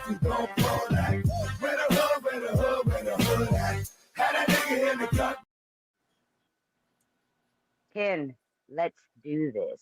we gon' fall like. Where the hood, where the hood, where the hood at? Had a nigga in the cut. Ken, let's do this.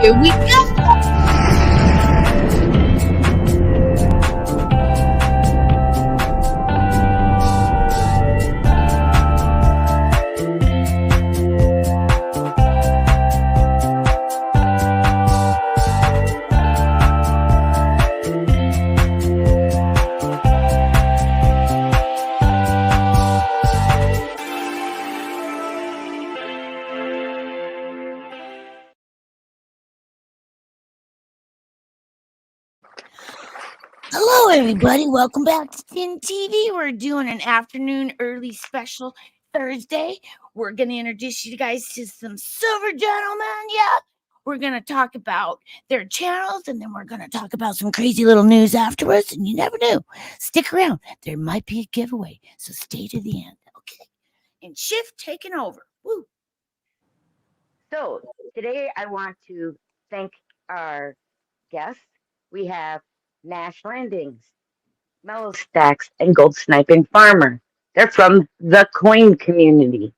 Here we go. Hello, everybody. Welcome back to Tin TV. We're doing an afternoon early special Thursday. We're going to introduce you guys to some silver gentlemen. Yeah. We're going to talk about their channels, and then we're going to talk about some crazy little news afterwards. And you never know. Stick around. There might be a giveaway. So stay to the end. Okay. And Shift taking over. Woo. So today I want to thank our guests. We have NASH Landings, MELLO Stacks, and Gold Sniping Farmer. They're from the coin community.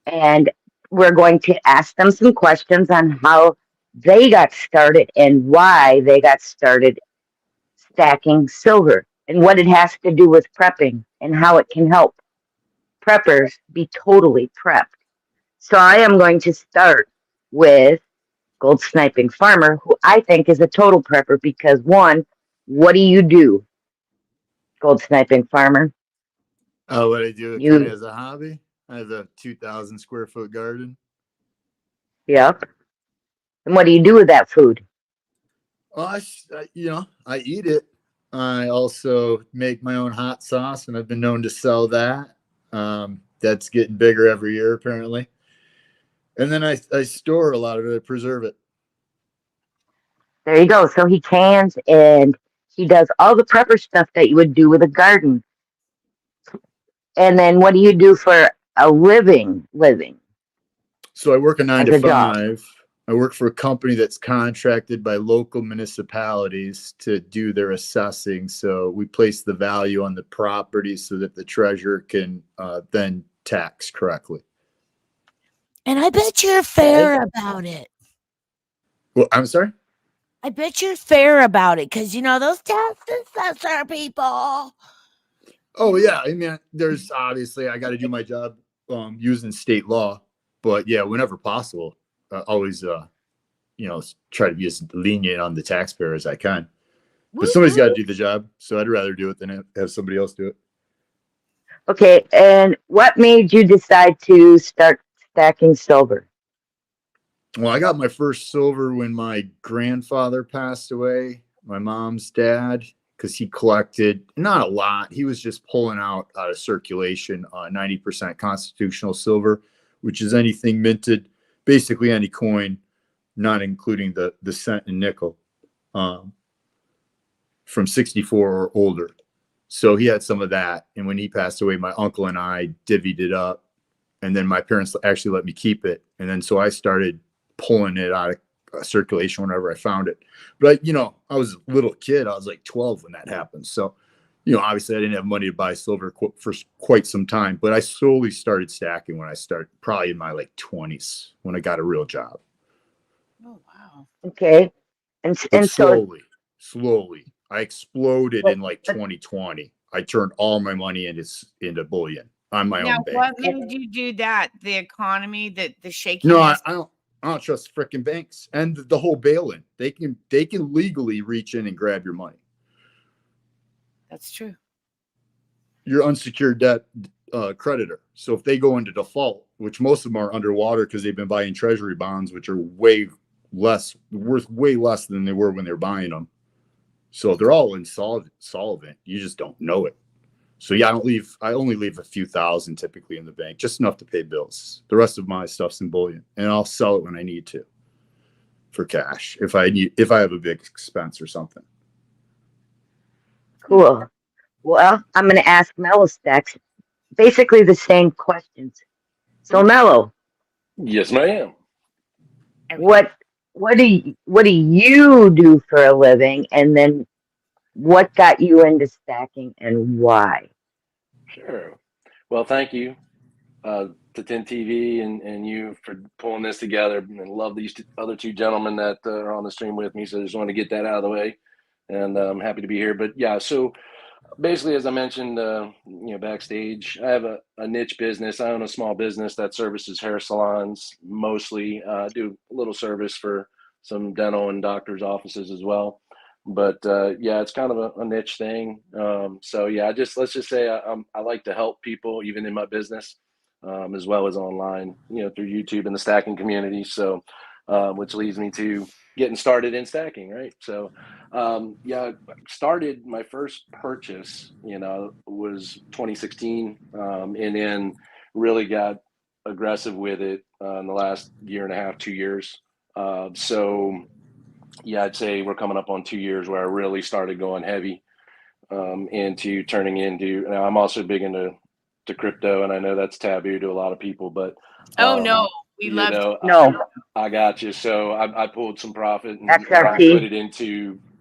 And we're going to ask them some questions on how they got started and why they got started stacking silver and what it has to do with prepping and how it can help preppers be totally prepped. So I am going to start with Gold Sniping Farmer, who I think is a total prepper because one, what do you do, Gold Sniping Farmer? Oh, what I do kind of as a hobby? I have a 2,000 square foot garden. Yep. And what do you do with that food? Well, I eat it. I also make my own hot sauce, and I've been known to sell that. That's getting bigger every year, apparently. And then I store a lot of it. I preserve it. There you go. So he cans and he does all the prepper stuff that you would do with a garden. And then what do you do for a living? So I work a 9 to 5. I work for a company that's contracted by local municipalities to do their assessing. So we place the value on the property so that the treasurer can then tax correctly. And I bet you're fair about it. Well, I'm sorry? I bet you're fair about it because, those tax assessor people. Oh, yeah. I mean, there's obviously, I got to do my job using state law. But, yeah, whenever possible, always, try to be as lenient on the taxpayer as I can. But somebody's got to do the job. So I'd rather do it than have somebody else do it. Okay. And what made you decide to start stacking silver? Well, I got my first silver when my grandfather passed away, my mom's dad, because he collected not a lot. He was just pulling out of circulation 90% constitutional silver, which is anything minted, basically any coin, not including the cent and nickel, from 64 or older. So he had some of that. And when he passed away, my uncle and I divvied it up. And then my parents actually let me keep it. And then so I started pulling it out of circulation whenever I found it. But I was a little kid. I was like 12 when that happened. So, obviously I didn't have money to buy silver for quite some time, but I slowly started stacking when I started probably in my 20s when I got a real job. Oh, wow. Okay. And slowly, I exploded in 2020. I turned all my money into bullion on my own bank. What made you do that? The economy, the shakiness? No, I don't trust freaking banks and the whole bail-in. They can legally reach in and grab your money. That's true. You're unsecured debt creditor. So if they go into default, which most of them are underwater because they've been buying treasury bonds, which are worth way less than they were when they were buying them. So they're all solvent. You just don't know it. So yeah, I only leave a few thousand typically in the bank, just enough to pay bills. The rest of my stuff's in bullion, and I'll sell it when I need to for cash if I have a big expense or something. Cool. Well, I'm going to ask Mellow Stacks basically the same questions. So, Mellow, Yes, ma'am. what what do you do for a living, and then what got you into stacking and why? Sure. Well, thank you to 10 TV and you for pulling this together. And love these other two gentlemen that are on the stream with me. So I just want to get that out of the way. And I'm happy to be here. But yeah, so basically, as I mentioned, backstage, I have a niche business. I own a small business that services hair salons mostly. Do a little service for some dental and doctors' offices as well. But yeah, it's kind of a niche thing. So yeah, let's just say I like to help people even in my business, as well as online, through YouTube and the stacking community. So, which leads me to getting started in stacking, right? So, yeah, started my first purchase, was 2016, and then really got aggressive with it in the last year and a half, 2 years. So yeah, I'd say we're coming up on 2 years where I really started going heavy into turning into. Now I'm also big into crypto, and I know that's taboo to a lot of people, but Oh no, um, we you love. know, No, I got you. So I pulled some profit and I put XRP. it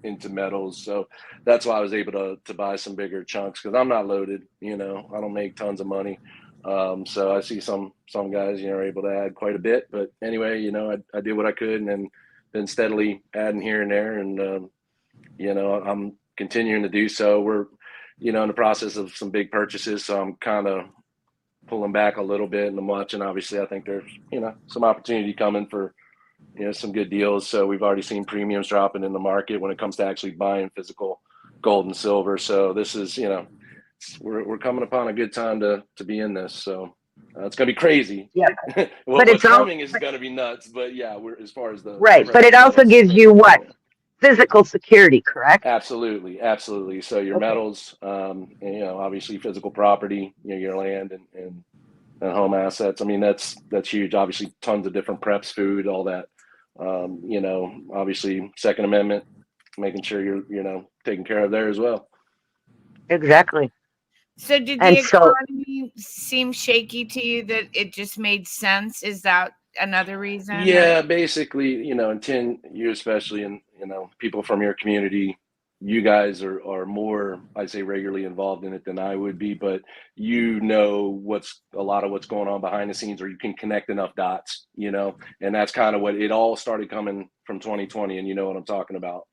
into metals. So that's why I was able to buy some bigger chunks because I'm not loaded. I don't make tons of money. So I see some guys, are able to add quite a bit. But anyway, I did what I could and then been steadily adding here and there. And I'm continuing to do so. We're in the process of some big purchases. So I'm kind of pulling back a little bit and I'm watching. Obviously, I think there's some opportunity coming for some good deals. So we've already seen premiums dropping in the market when it comes to actually buying physical gold and silver. So this is we're coming upon a good time to be in this. So it's gonna be crazy. Yeah, but What's it's all coming is gonna be nuts. But yeah, we're as far as the right. But it precious also metals. gives you what? Physical security, correct? Absolutely. So your Okay. metals, and, obviously physical property, your land and home assets. I mean, that's huge. Obviously, tons of different preps, food, all that. Obviously, Second Amendment, making sure you're taken care of there as well. Exactly. So did the And so, economy seem shaky to you that it just made sense? Is that another reason or? Yeah, basically, and 10, you especially, and people from your community, you guys are more, I'd say, regularly involved in it than I would be, but what's a lot of what's going on behind the scenes, or you can connect enough dots, and that's kind of what it all started coming from 2020, and you know what I'm talking about.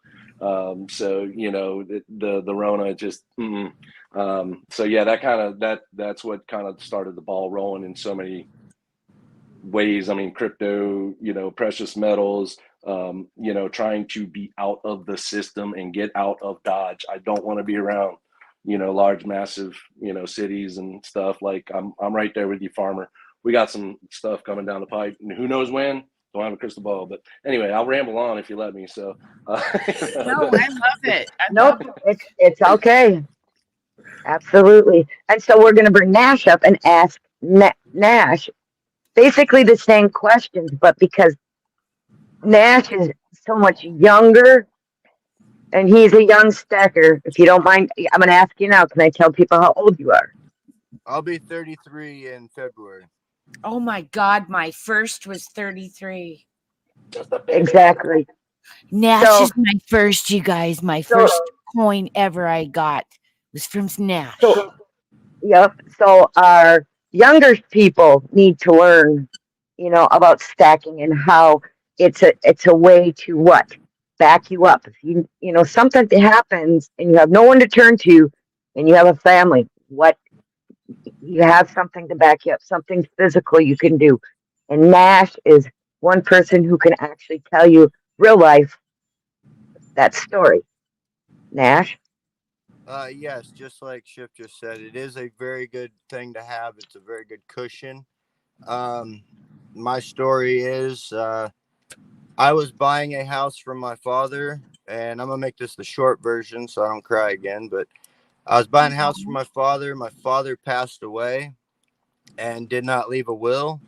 So the Rona just, so yeah, that's what kind of started the ball rolling in so many ways. I mean, crypto, precious metals, trying to be out of the system and get out of Dodge. I don't want to be around, large, massive, cities and stuff. Like I'm right there with you, farmer. We got some stuff coming down the pipe, and who knows when. Don't have a crystal ball, but anyway, I'll ramble on if you let me. So, No, I love it. I nope, love it's okay. Absolutely. And so we're going to bring Nash up and ask Nash basically the same questions, but because Nash is so much younger and he's a young stacker, if you don't mind, I'm going to ask you now. Can I tell people how old you are? I'll be 33 in February. Oh my God, my first was 33. just a baby. Exactly. Nash So, is my first, you guys. My so, first coin ever I got was from Nash. so, yep. So our younger people need to learn, about stacking and how it's a way to what? Back you up. If something happens and you have no one to turn to and you have a family, what you have something to back you up, something physical you can do. And Nash is one person who can actually tell you real life that story. Nash? Yes, just like Shift just said, it is a very good thing to have. It's a very good cushion. My story is I I was buying a house from my father, and I'm gonna make this the short version so I don't cry again. But I was buying a house from my father. My father passed away and did not leave a will.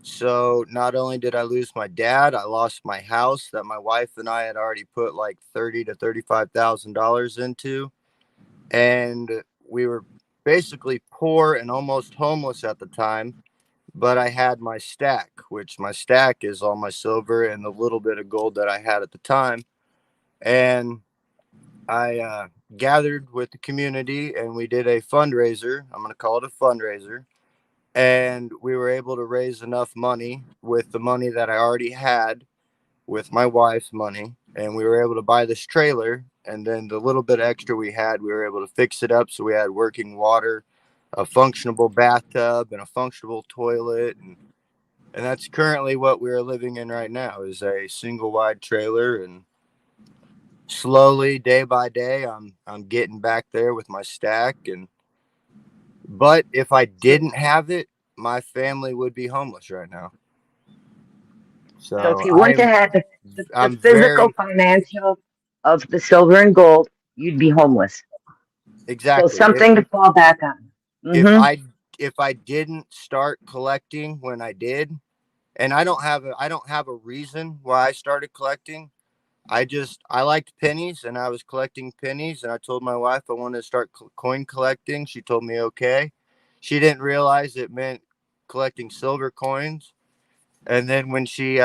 So not only did I lose my dad, I lost my house that my wife and I had already put like $30,000 to $35,000 into, and we were basically poor and almost homeless at the time. But I had my stack, which my stack is all my silver and the little bit of gold that I had at the time. And I gathered with the community and we did a fundraiser. I'm going to call it a fundraiser. And we were able to raise enough money with the money that I already had with my wife's money. And we were able to buy this trailer. And then the little bit extra we had, we were able to fix it up. So we had working water, a functionable bathtub, and a functionable toilet. And that's currently what we're living in right now, is a single wide trailer. And slowly, day by day, I'm getting back there with my stack. But if I didn't have it, my family would be homeless right now. So if So you wouldn't have had the I'm physical very financial of the silver and gold, you'd be homeless. So exactly. something to fall back on. If Mm-hmm. I didn't start collecting when I did, and I don't have a reason why I started collecting. I liked pennies, and I was collecting pennies, and I told my wife I wanted to start coin collecting. She told me okay. She didn't realize it meant collecting silver coins. And then when she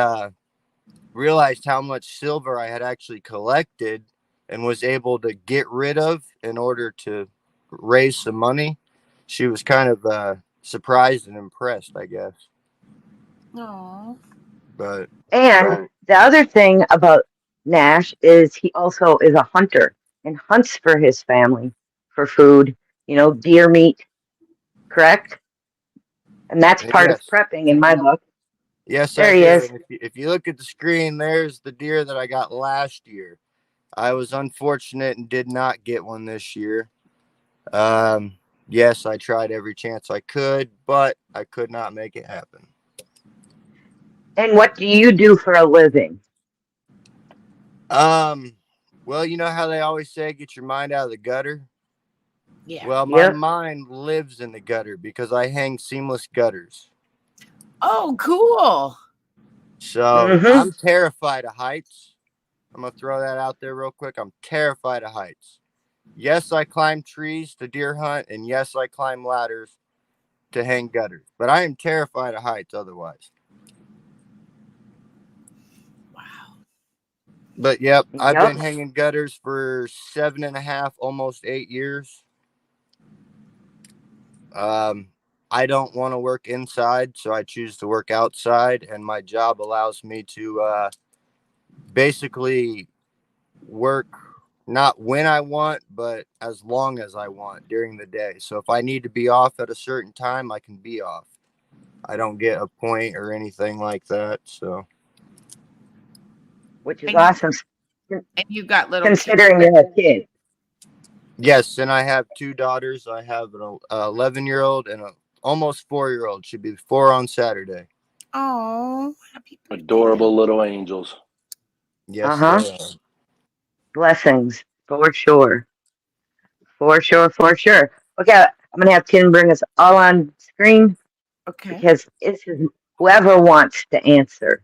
realized how much silver I had actually collected and was able to get rid of in order to raise some money, she was kind of surprised and impressed, I guess. No. But And the other thing about Nash is he also is a hunter and hunts for his family for food, deer meat, correct? And that's part of yes, prepping in my book. yes, I There he do. is. And if you look at the screen, there's the deer that I got last year. I was unfortunate and did not get one this year. Yes, I tried every chance I could, but I could not make it happen. And what do you do for a living? Um, well, you know how they always say, get your mind out of the gutter? Yeah. Well, my Yep. mind lives in the gutter because I hang seamless gutters. Oh, cool. So Mm-hmm. I'm terrified of heights. I'm going to throw that out there real quick. I'm terrified of heights. Yes, I climb trees to deer hunt, and yes, I climb ladders to hang gutters, but I am terrified of heights otherwise. Wow. But yep, I've Yep. been hanging gutters for 7.5, almost 8 years. I don't want to work inside, so I choose to work outside, and my job allows me to basically work not when I want, but as long as I want during the day. So if I need to be off at a certain time, I can be off. I don't get a point or anything like that. So Which is And you, awesome and you got little kids. considering you have kids. yes, and I have two daughters. I have an 11-year-old and a almost 4-year-old. Should be 4 on Saturday. Oh, happy birthday. Adorable little angels. Yes, Uh-huh. they are. Blessings, for sure. For sure, for sure. Okay, I'm going to have Tim bring us all on screen Okay. because this is whoever wants to answer.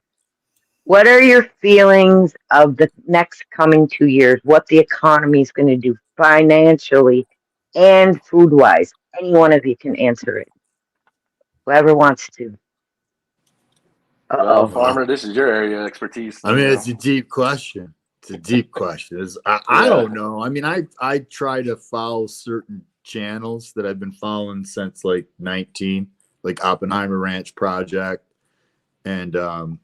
What are your feelings of the next coming 2 years? What the economy is going to do financially and food-wise? Any one of you can answer it. Whoever wants to. Well, Uh-oh. Farmer, this is your area of expertise. I mean, it's a deep question. It's a deep question. I Yeah. don't know. I mean, I try to follow certain channels that I've been following since like 19, like Oppenheimer Ranch Project, and oh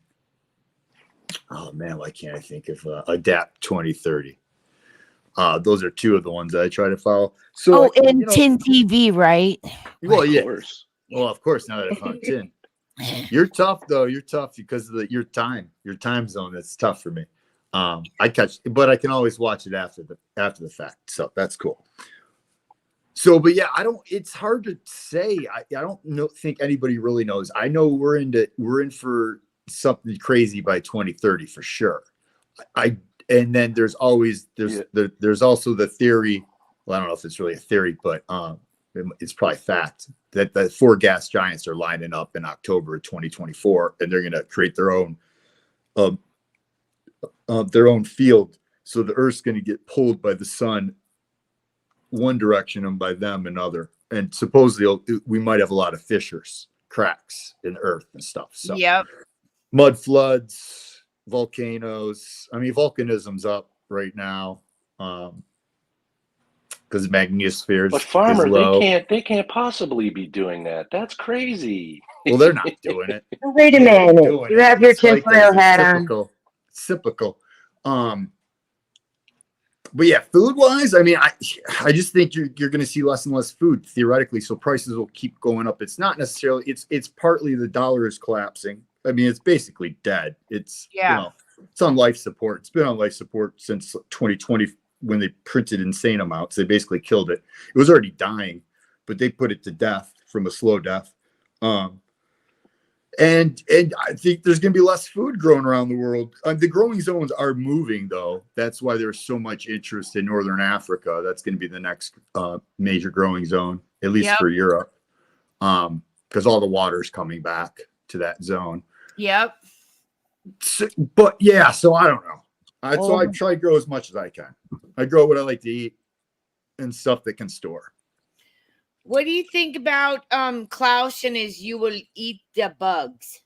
man, why can't I think of Adapt 2030? Those are two of the ones that I try to follow. So, Oh, and Tin TV, right? well, Of yeah. course. Well, of course. Now that I found Tin, you're tough though. You're tough because of your time zone. That's tough for me. I catch, but I can always watch it after the fact. So that's cool. So, but yeah, it's hard to say. I don't think anybody really knows. I know we're in for something crazy by 2030 for sure. And then there's always there's also the theory. Well, I don't know if it's really a theory, but it's probably fact that the 4 gas giants are lining up in October of 2024, and they're going to create their own field. So the Earth's going to get pulled by the sun one direction and by them another. And supposedly we might have a lot of fissures, cracks in the Earth and stuff. So Yep. mud floods, volcanoes. I mean, volcanism's up right now because the magnetosphere But is farmer, low. they can't possibly be doing that. That's crazy. Well, they're not doing it. Wait a They're minute. doing You it. have your It's like tinfoil this. hat on. It's typical. But yeah, food wise, I mean, I just think you're going to see less and less food theoretically. So prices will keep going up. It's not necessarily, it's partly the dollar is collapsing. I mean, it's basically dead. It's, you know, it's on life support. It's been on life support since 2020 when they printed insane amounts. They basically killed it. It was already dying, but they put it to death from a slow death. And I think there's going to be less food growing around the world. The growing zones are moving, though. That's why there's so much interest in Northern Africa. That's going to be the next major growing zone, at least for Europe, because all the water's coming back to that zone. Yep. So, but yeah, so I don't know. So I try to grow as much as I can. I grow what I like to eat and stuff that can store. What do you think about Klaus and his "you will eat the bugs"?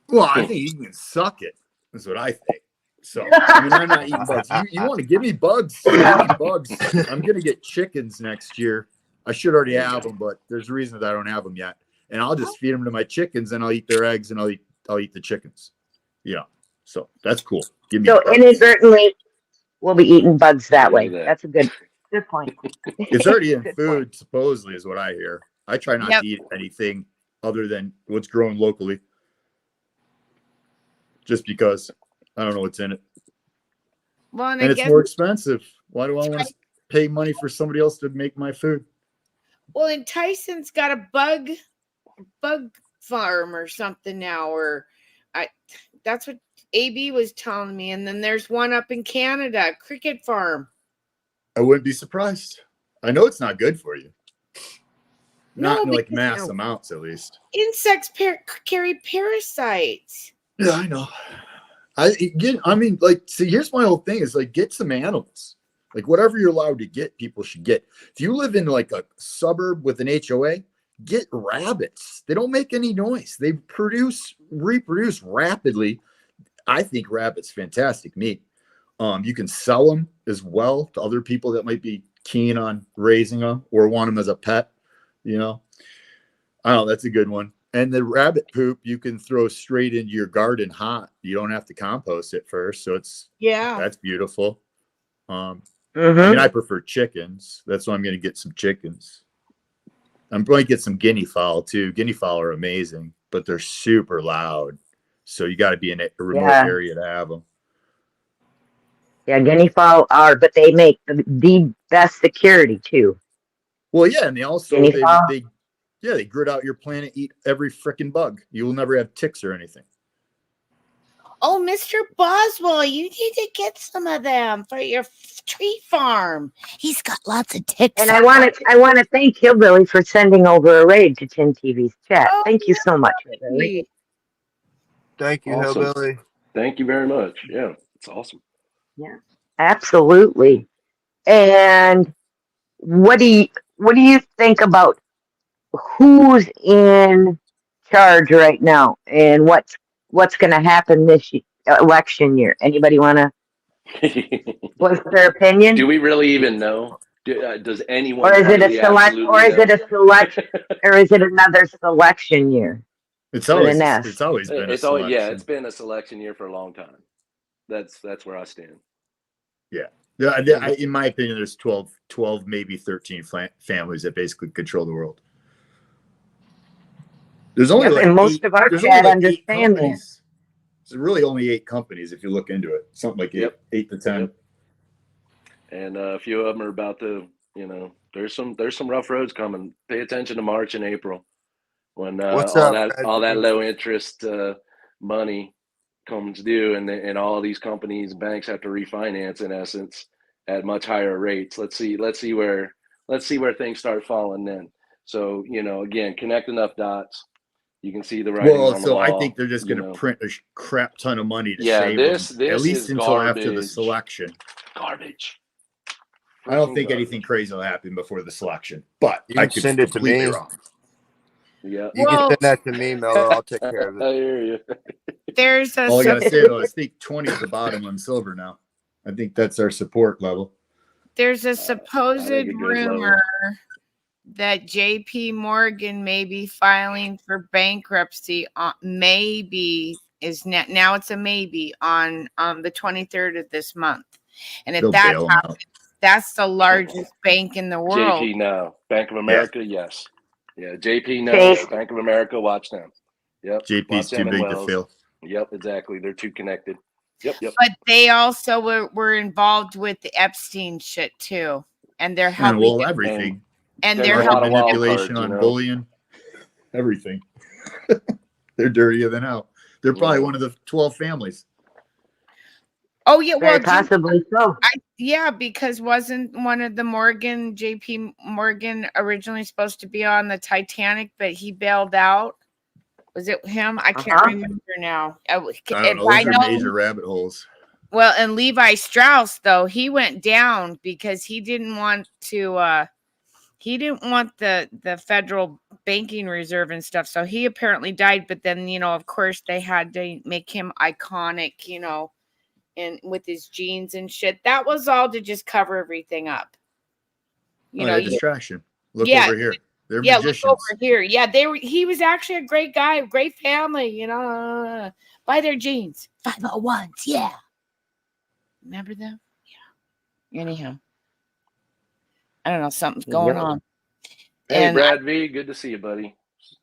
Well, I think you can suck it. That's what I think. So I mean, I'm not eating bugs. You want to give me bugs? Give me bugs. I'm gonna get chickens next year. I should already have them, but there's a reason that I don't have them yet. And I'll just feed them to my chickens, and I'll eat their eggs, and I'll eat the chickens. Yeah. So that's cool. Give me. So bugs. inadvertently, we'll be eating bugs that way. That. That's a good point. It's already in Good food, point. supposedly, is what I hear. I try not to eat anything other than what's grown locally, just because I don't know what's in it. Well, And it's more expensive. Why do I want to pay money for somebody else to make my food? Well, and Tyson's got a bug farm or something now, or that's what AB was telling me. And then there's one up in Canada, a cricket farm. I wouldn't be surprised. I know it's not good for you. Not in like because, mass amounts, at least. Insects carry parasites. Yeah, I know. I mean, like, see, here's my whole thing is like, get some animals. Like, whatever you're allowed to get, people should get. If you live in like a suburb with an HOA, get rabbits. They don't make any noise. They reproduce rapidly. I think rabbits fantastic meat. You can sell them as well to other people that might be keen on raising them or want them as a pet. You know, I don't know. That's a good one. And the rabbit poop you can throw straight into your garden hot. You don't have to compost it first. So that's beautiful. I mean, I prefer chickens. That's why I'm going to get some chickens. I'm going to get some guinea fowl too. Guinea fowl are amazing, but they're super loud. So you got to be in a remote area to have them. Yeah, guinea fowl are, but they make the best security too. Well, yeah, and they also they grit out your plant, eat every freaking bug. You will never have ticks or anything. Oh, Mr. Boswell, you need to get some of them for your tree farm. He's got lots of ticks. And I want to thank Hillbilly for sending over a raid to Tin TV's chat. Thank you so much, Hillbilly. Thank you, Awesome. Hillbilly. Thank you very much. Yeah, it's awesome. Yeah, absolutely. And what do you think about who's in charge right now and what's going to happen this election year? Anybody want to voice their opinion? Do we really even know? Does anyone? Or is it really a select? Or is it a selection? Or is it another selection year? It's always been a selection. Yeah, it's been a selection year for a long time. That's where I stand. Yeah, in my opinion, there's 12, maybe 13 families that basically control the world. There's only and most of our chat understand that. There's really only 8 companies if you look into it. Something like 8 to 10. Yep. And a few of them are about to, there's some rough roads coming. Pay attention to March and April when all that low interest money comes due, and all these companies, banks have to refinance in essence at much higher rates. Let's see where things start falling then. So, again, connect enough dots, you can see the writing Well, on the so I wall. think they're just going to print a crap ton of money to Yeah, save them, at this least is until after the garbage. selection. Garbage. I don't Freaking think garbage. anything crazy will happen before the selection, but You I can could send it to completely me. wrong. Yeah. You can Well, send that to me, Mello. I'll take care of I it. hear you. there's a All I gotta say though, I think 20 is the bottom on silver now. I think that's our support level. there's a I supposed think it goes rumor lower. that JP Morgan may be filing for bankruptcy on maybe is now it's a maybe on the 23rd of this month. And if They'll that bail them happens, out. that's the largest bank in the world. JP no. Bank of America, yes. Yeah, JP no. Chase. Bank of America, watch them. Yep. JP's Watch too them and big to Wells. fail. Yep, exactly. They're too connected. Yep. But they also were involved with the Epstein shit too. And they're And helping well, everything. and there's they're a lot Market of helping wild manipulation cards, on bullion, everything. They're dirtier than hell. They're probably Yeah. one of the 12 families. Oh yeah, well Very possibly so. yeah, because wasn't one of the JP Morgan originally supposed to be on the Titanic, but he bailed out? Was it him? I can't remember now. I don't know. Those are major rabbit holes. Well, and Levi Strauss, though, he went down because he didn't want the federal banking reserve and stuff. So he apparently died, but then, of course they had to make him iconic, and with his jeans and shit. That was all to just cover everything up. Distraction. Look Yeah. over here. They're Yeah, magicians. look over here. Yeah, he was actually a great guy, great family, buy their jeans. 501s, yeah. Remember them? Yeah. Anyhow. I don't know, something's going on. Hey, And Brad V, good to see you, buddy.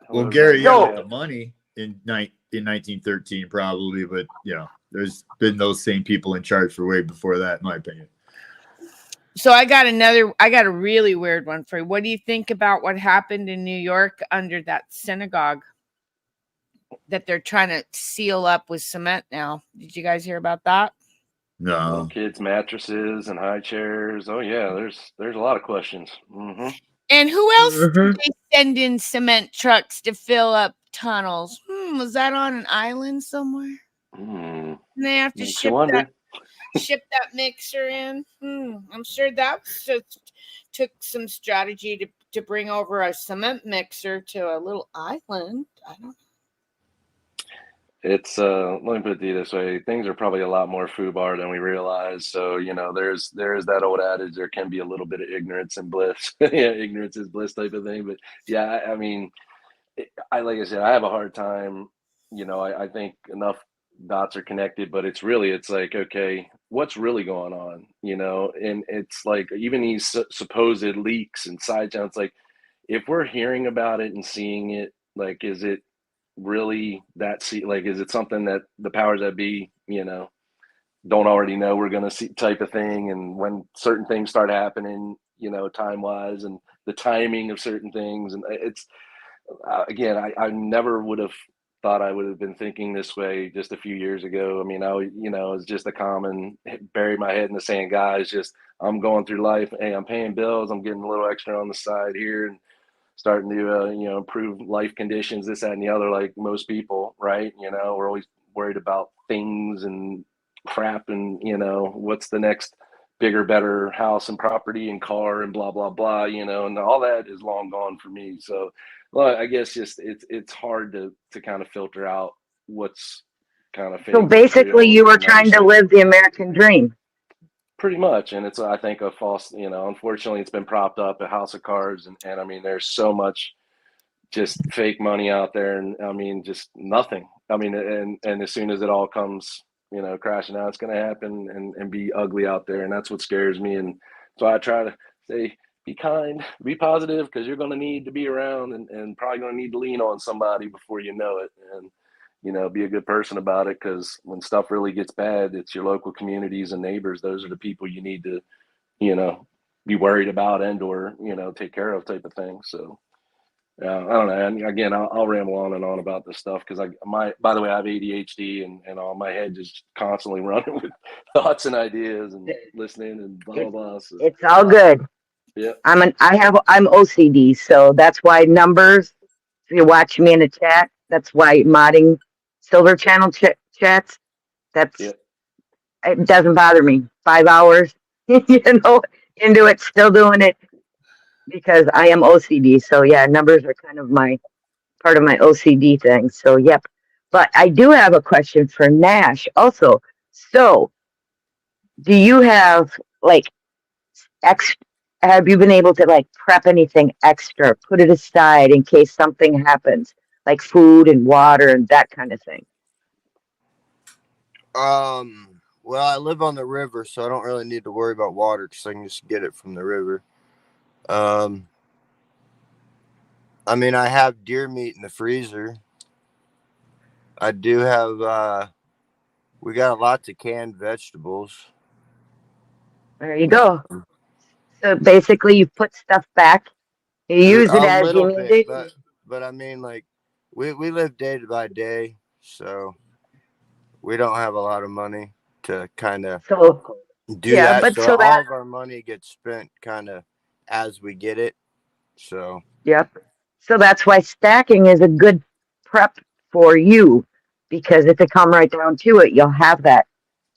Well, Hello, Gary, you everybody. got the money in 1913 probably, but there's been those same people in charge for way before that, in my opinion. so I got a really weird one for you. What do you think about what happened in New York under that synagogue that they're trying to seal up with cement now? Did you guys hear about that? No. Kids' mattresses and high chairs. Oh yeah, there's a lot of questions. Mm-hmm. And who else did they send in cement trucks to fill up tunnels? Was that on an island somewhere? And they have to Makes you wonder. ship that mixer in. I'm sure that just took some strategy to bring over a cement mixer to a little island. I don't know. It's let me put it this way: things are probably a lot more FUBAR than we realize. So there's that old adage: there can be a little bit of ignorance and bliss. Yeah, ignorance is bliss type of thing. But yeah, I mean, like I said, I have a hard time. I think enough dots are connected, but it's like, okay, what's really going on? And it's like even these supposed leaks and side channels. Like, if we're hearing about it and seeing it, like, is it really like, is it something that the powers that be don't already know we're going to see type of thing? And when certain things start happening, time wise, and the timing of certain things, and it's again, I never would have thought I would have been thinking this way just a few years ago. I mean, it's just a common bury my head in the sand guy. It's just, I'm going through life. Hey, I'm paying bills, I'm getting a little extra on the side here, and starting to improve life conditions, this, that, and the other, like most people, right? We're always worried about things and crap, and what's the next bigger, better house and property and car and blah blah blah, and all that is long gone for me. So, well, I guess just it's hard to kind of filter out what's kind of fake. So basically, you were trying to live the American dream. Pretty much, and it's, I think, a false, unfortunately it's been propped up, a house of cards, and I mean, there's so much just fake money out there, and I mean, just nothing. I mean, and as soon as it all comes, crashing out, it's going to happen and be ugly out there, and that's what scares me. And so I try to say, be kind, be positive, because you're going to need to be around, and probably going to need to lean on somebody before you know it, and be a good person about it, because when stuff really gets bad, it's your local communities and neighbors. Those are the people you need to, be worried about and or, take care of type of thing. So I don't know. And again, I'll ramble on and on about this stuff because by the way, I have ADHD and all my head just constantly running with thoughts and ideas and listening and blah blah It, blah. So it's all good. yeah, I'm OCD, so that's why numbers. If you're watching me in a chat, that's why modding silver channel chats. yeah, That's it doesn't bother me. 5 hours, into it, still doing it because I am OCD. So yeah, numbers are kind of my part of my OCD thing. So yep. But I do have a question for Nash also. So do you have like ex have you been able to like prep anything extra, put it aside in case something happens, like food and water and that kind of thing? Well, I live on the river, so I don't really need to worry about water because I can just get it from the river. Um, I mean, I have deer meat in the freezer. I do have. We got lots of canned vegetables. There you go. So basically you put stuff back, you use it A as you little need bit, it. but I mean, like, we live day by day, so we don't have a lot of money to kind of So do yeah, that. but So so all that of our money gets spent kind of as we get it. So yep. So that's why stacking is a good prep for you because if it come right down to it, you'll have that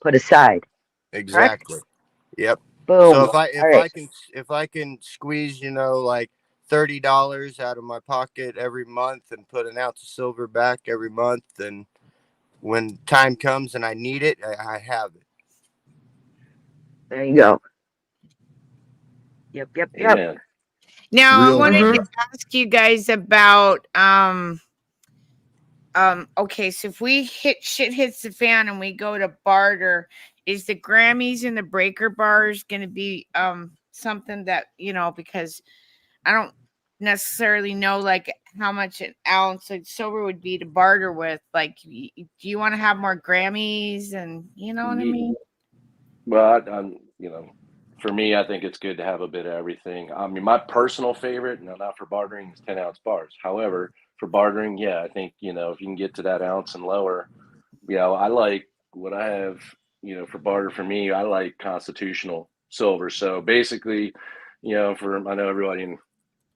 put aside. Correct? exactly. Yep. So Boom. if I All if right. I can if I can squeeze, like $30 out of my pocket every month and put an ounce of silver back every month, then when time comes and I need it, I have it. There you go. Yep, yep, yep. amen. Now I Real. wanted Mm-hmm. to ask you guys about okay, so if shit hits the fan and we go to barter, is the Grammys and the breaker bars going to be something that, because I don't necessarily know like how much an ounce like silver would be to barter with. Like, do you want to have more Grammys and you know what I mean? Well, for me, I think it's good to have a bit of everything. I mean, my personal favorite, no, not for bartering, is 10-ounce bars. However, for bartering, yeah, I think, if you can get to that ounce and lower, I like what I have, for barter for me, I like constitutional silver. So basically, I know everybody in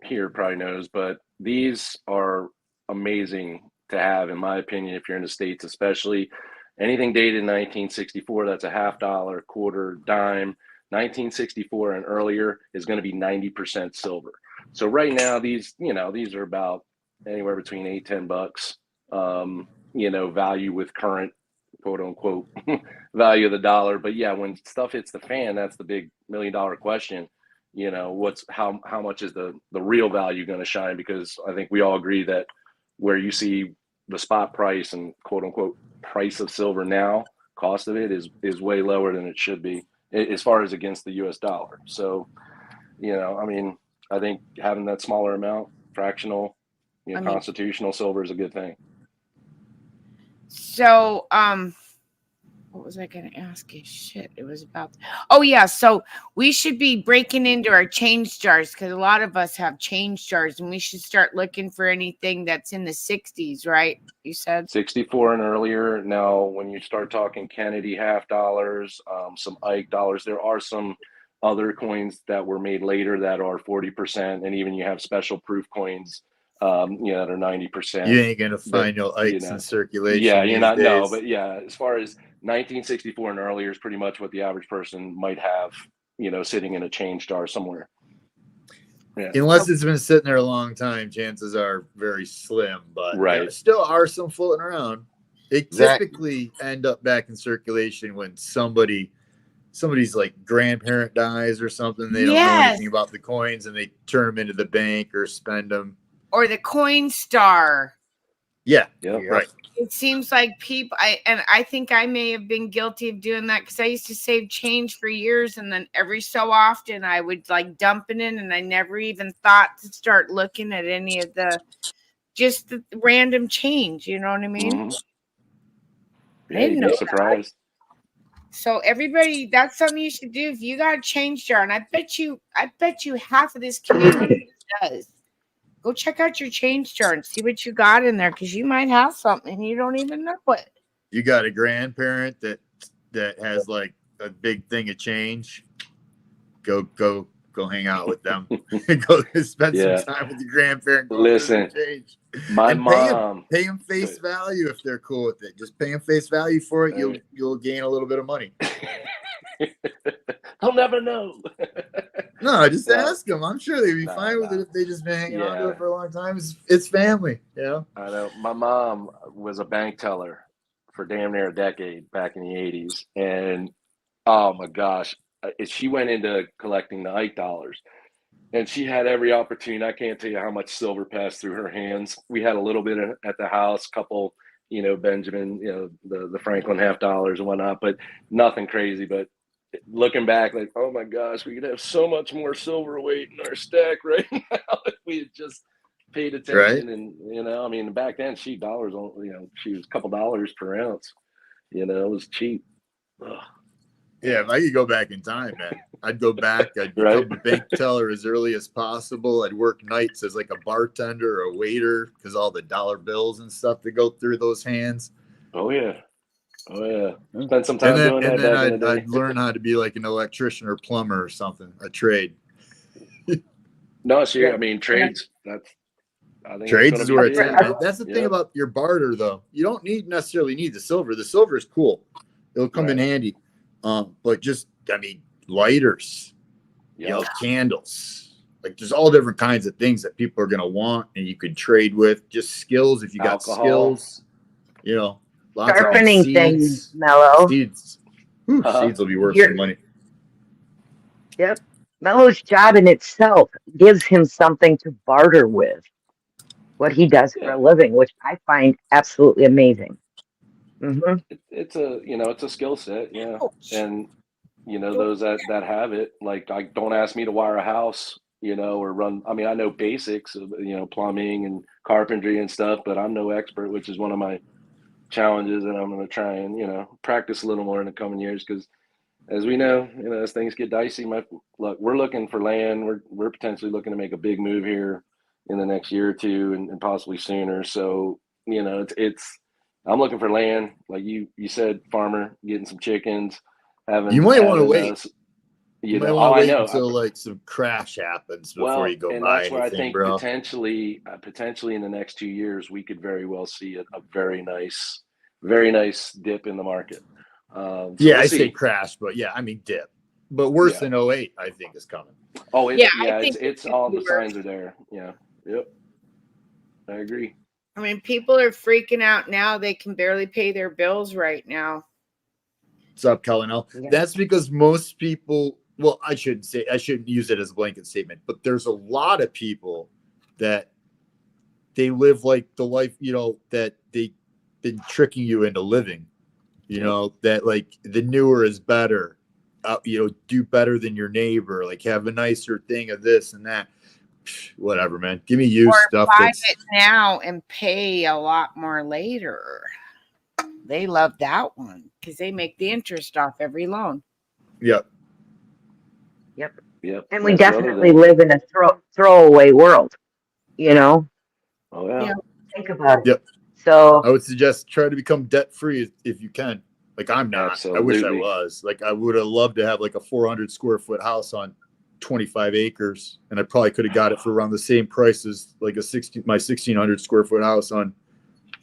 here probably knows, but these are amazing to have, in my opinion, if you're in the States, especially anything dated in 1964, that's a half dollar, quarter, dime. 1964 and earlier is going to be 90% silver. So right now, these are about anywhere between $8-10, value with current quote unquote value of the dollar. But yeah, when stuff hits the fan, that's the big $1 million question. What's how much is the real value going to shine? Because I think we all agree that where you see the spot price and quote unquote price of silver now, cost of it is way lower than it should be as far as against the US dollar. So, I mean, I think having that smaller amount, fractional, I mean, constitutional silver is a good thing. so what was I going to ask you? Shit, it was about. Oh yeah, so we should be breaking into our change jars because a lot of us have change jars, and we should start looking for anything that's in the 60s, right? You said 64 and earlier. Now, when you start talking Kennedy half dollars, some Ike dollars, there are some other coins that were made later that are 40%, and even you have special proof coins, that are 90%. You ain't gonna But find no Ikes in yeah, circulation you're these not no, days. but yeah, as far as 1964 and earlier is pretty much what the average person might have, sitting in a change jar somewhere. Yeah, Unless it's been sitting there a long time, chances are very slim. But there right. still are some floating around. They Zach, typically end up back in circulation when somebody's like grandparent dies or something. They don't know yes, anything about the coins and they turn them into the bank or spend them. or the coin star. Yeah, Yep. right. It seems like I think I may have been guilty of doing that because I used to save change for years, and then every so often I would like dump it in, and I never even thought to start looking at any of the random change. You know what I mean? Mm-hmm. I Yeah, didn't you'd know be that. surprised. So everybody, that's something you should do if you got a change jar, and I bet you half of this community does. Go check out your change jar and see what you got in there, because you might have something and you don't even know it. You got a grandparent that has like a big thing of change. Go hang out with them. Go spend Yeah. some time with your grandparent. Go Listen, change. my And mom. pay them face value if they're cool with it. Just pay them face value for it. You'll gain a little bit of money. They'll never know. No, just Well, ask them. I'm sure they'd be fine with it if they just been hanging on to Yeah. it for a long time. It's family, you know. I know. My mom was a bank teller for damn near a decade back in the 80s. And oh my gosh, she went into collecting the Ike dollars. And she had every opportunity. I can't tell you how much silver passed through her hands. We had a little bit at the house, couple, Benjamin, the Franklin half dollars and whatnot, but nothing crazy. But looking back, like, oh my gosh, we could have so much more silver weight in our stack right now if we had just paid attention. Right. And back then, she was a couple dollars per ounce. It was cheap. Ugh. Yeah, if I could go back in time, man, I'd go back. I'd become Right. a bank teller as early as possible. I'd work nights as like a bartender or a waiter because all the dollar bills and stuff that go through those hands. Oh yeah. Spent some time doing that back in the day. I'd learn how to be like an electrician or plumber or something, a trade. No, seriously, trades. I think Trades is where it's at, man. man. That's the thing about your barter, though. You don't necessarily need the silver. The silver is cool; it'll come in handy. But just lighters, candles. Like there's all different kinds of things that people are gonna want, and you could trade with. Just skills if you got skills. Lots Sharpening of things, Mello. Seeds. Seeds will be worth some money. Yep. Mello's job in itself gives him something to barter with. What he does for a living, which I find absolutely amazing. Mm-hmm. It's a skill set, and those that have it, like, don't ask me to wire a house, or run. I know basics of plumbing and carpentry and stuff, but I'm no expert, which is one of my challenges, and I'm going to try and practice a little more in the coming years, because as we know, as things get dicey, we're looking for land. We're potentially looking to make a big move here in the next year or two, and possibly sooner. So I'm looking for land, like you said, farmer, getting some chickens. You might want to wait. You might want to wait until like some crash happens before you go and buy that's where anything, I think bro. potentially in the next 2 years, we could very well see a very nice dip in the market. So I say crash, but dip. But worse than 08, I think, is coming. Oh, I think it's all the signs are there. Yeah. Yep. I agree. People are freaking out now. They can barely pay their bills right now. What's up, Colonel? Yeah. That's because most people, well, I shouldn't use it as a blanket statement, but there's a lot of people that they live like the life, that they've been tricking you into living, that like the newer is better, do better than your neighbor, like have a nicer thing of this and that. Whatever, man. Give me used stuff. Buy it now and pay a lot more later. They love that one because they make the interest off every loan. Yep. And we definitely live in a throwaway world, Oh yeah. Think about it. Yep. So I would suggest try to become debt free if you can. Like I'm not. Absolutely. I wish I was. Like I would have loved to have like a 400 square foot house on 25 acres, and I probably could have got it for around the same price as like my 1,600 square foot house on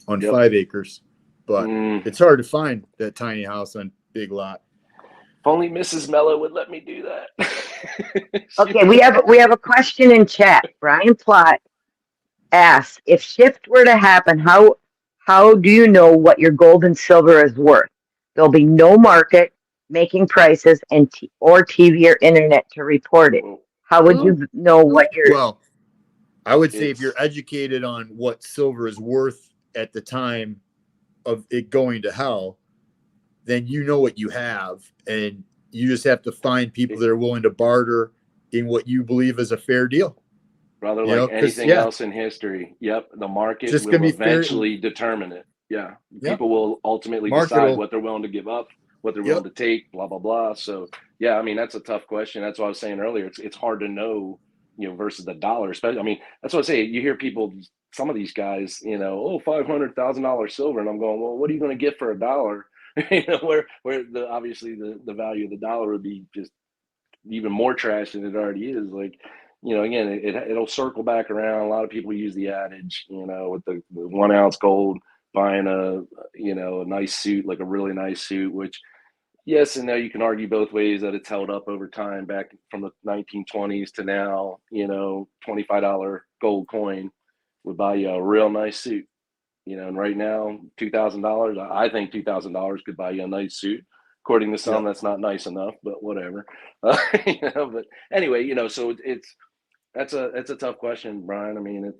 5 acres. But it's hard to find that tiny house on big lot. If only Mrs. Mello would let me do that. Okay, we have a question in chat. Brian Plott asks, if shift were to happen, how do you know what your gold and silver is worth? There'll be no market making prices or TV or internet to report it. How would you know what your... Well, I would say if you're educated on what silver is worth at the time of it going to hell, then you know what you have, and you just have to find people that are willing to barter in what you believe is a fair deal. Rather like anything else in history. Yep. The market will eventually determine it. Yeah. People will ultimately decide what they're willing to give up, what they're willing to take, blah, blah, blah. So yeah, that's a tough question. That's what I was saying earlier. It's hard to know, versus the dollar. Especially, I mean, that's what I say. You hear people, some of these guys, $500,000 silver, and I'm going, well, what are you going to get for $1? Where obviously the value of the dollar would be just even more trash than it already is. Like, again, it'll circle back around. A lot of people use the adage, with the 1 ounce gold, buying a nice suit, like a really nice suit, which yes and no, you can argue both ways that it's held up over time, back from the 1920s to now. $25 gold coin would buy you a real nice suit. And right now, $2,000, I think $2,000 could buy you a nice suit. According to some, that's not nice enough, but whatever. But anyway, so that's a tough question, Brian. I mean,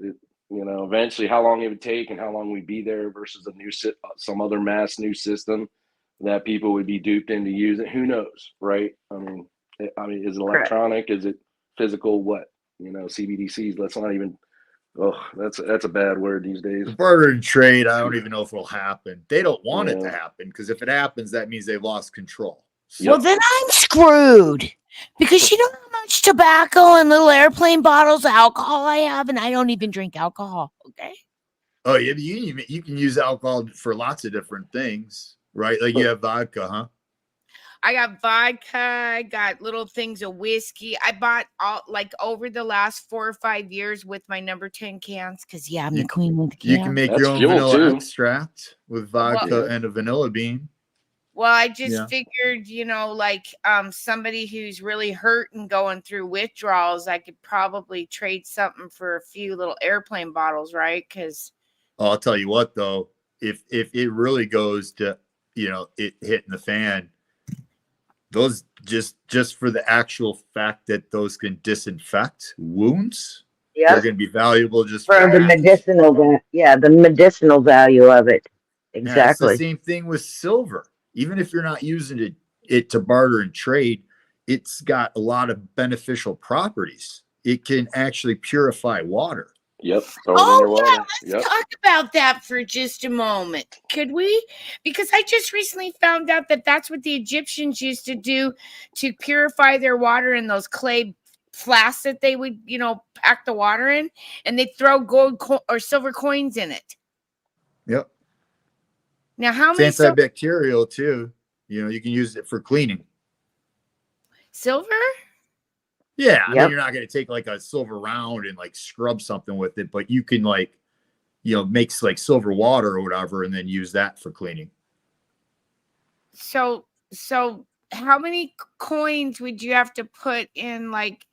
eventually, how long it would take and how long we'd be there versus some other mass new system that people would be duped into using. Who knows, right? I mean, is it electronic? Correct. Is it physical? What? CBDCs. Let's not even. Oh, that's a bad word these days. The barter and trade, I don't even know if it'll happen. They don't want it to happen, because if it happens, that means they've lost control. Well, then I'm screwed, because you know how much tobacco and little airplane bottles of alcohol I have, and I don't even drink alcohol. Okay. Oh yeah, you can use alcohol for lots of different things, right? Like you have vodka, huh? I got vodka. I got little things of whiskey. I bought over the last 4 or 5 years with my number 10 cans, because I'm the queen with the cans. You can make your own vanilla extract with vodka and a vanilla bean. Well, I just figured, somebody who's really hurt and going through withdrawals, I could probably trade something for a few little airplane bottles, right? Because I'll tell you what, though, if it really goes to it hitting the fan, those just for the actual fact that those can disinfect wounds, they're going to be valuable just for the medicinal. The medicinal value of it. Exactly. It's the same thing with silver. Even if you're not using it to barter and trade, it's got a lot of beneficial properties. It can actually purify water. Yep. Let's talk about that for just a moment. Could we? Because I just recently found out that that's what the Egyptians used to do to purify their water in those clay flasks that they would, pack the water in, and they'd throw gold or silver coins in it. Yep. Now, how many? It's antibacterial too. You can use it for cleaning. Silver? Yeah, I mean, you're not going to take like a silver round and like scrub something with it, but you can make like silver water or whatever, and then use that for cleaning. So how many coins would you have to put in? Like,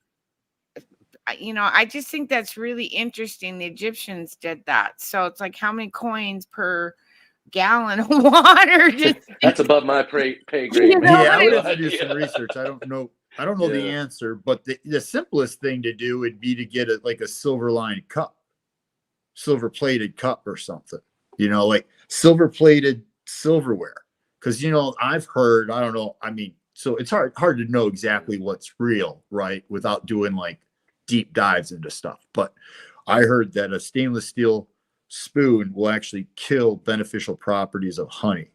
I just think that's really interesting. The Egyptians did that. So it's like, how many coins per gallon of water? That's above my pay grade. I would have to do some research. I don't know the answer, but the simplest thing to do would be to get a silver lined cup, silver plated cup or something, like silver plated silverware. Because, I've heard, I don't know. I mean, so it's hard to know exactly what's real, right? Without doing like deep dives into stuff. But I heard that a stainless steel spoon will actually kill beneficial properties of honey.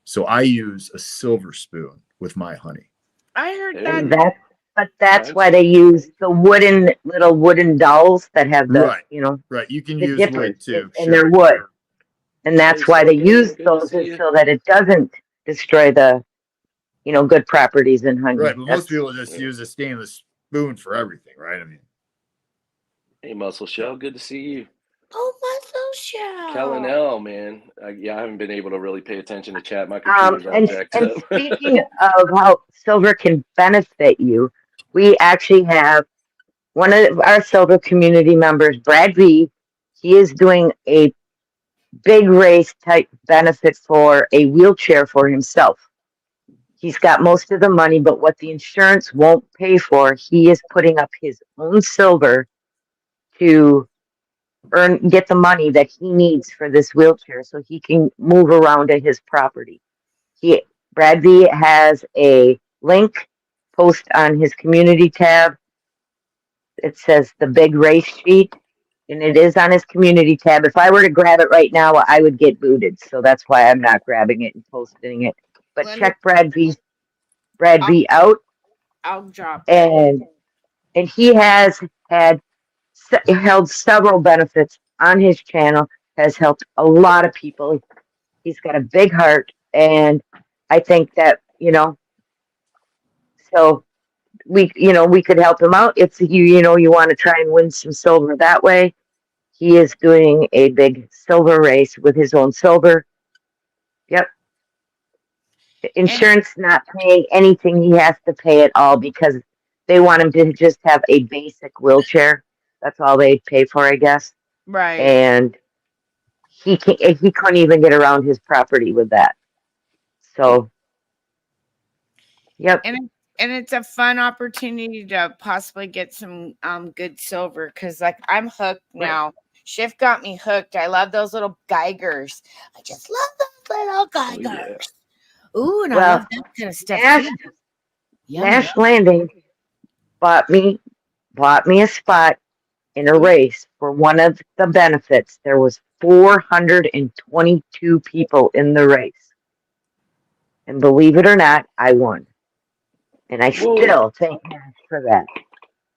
So I use a silver spoon with my honey. I heard that. That's why they use the little wooden dolls that have the, right. You can use wood too. And they're wood. And that's why they use those, so that it doesn't destroy the, good properties in honey. Right. But most people just use a stainless spoon for everything, right? I mean. Hey, Muscle Shell. Good to see you. Oh, Muscle Shell. Kellen L, man. I haven't been able to really pay attention to chat. My computer's all jacked up. Speaking of how silver can benefit you, we actually have one of our silver community members, Brad V. He is doing a big race type benefit for a wheelchair for himself. He's got most of the money, but what the insurance won't pay for, he is putting up his own silver to get the money that he needs for this wheelchair so he can move around to his property. Brad V has a link post on his community tab. It says the big race sheet, and it is on his community tab. If I were to grab it right now, I would get booted. So that's why I'm not grabbing it and posting it. But check Brad V out. I'll drop it. And he has held several benefits on his channel, has helped a lot of people. He's got a big heart, and I think that, so we could help him out if you want to try and win some silver that way. He is doing a big silver race with his own silver. Yep. Insurance not paying anything he has to pay at all because they want him to just have a basic wheelchair. That's all they pay for, I guess. Right. And he couldn't even get around his property with that. So, yep. And it's a fun opportunity to possibly get some good silver because like I'm hooked now. Shift got me hooked. I love those little Geigers. I just love those little Geigers. Ooh, and I love that kind of stuff too. Nash Landing bought me a spot in a race for one of the benefits. There was 422 people in the race. And believe it or not, I won. And I still thank Nash for that.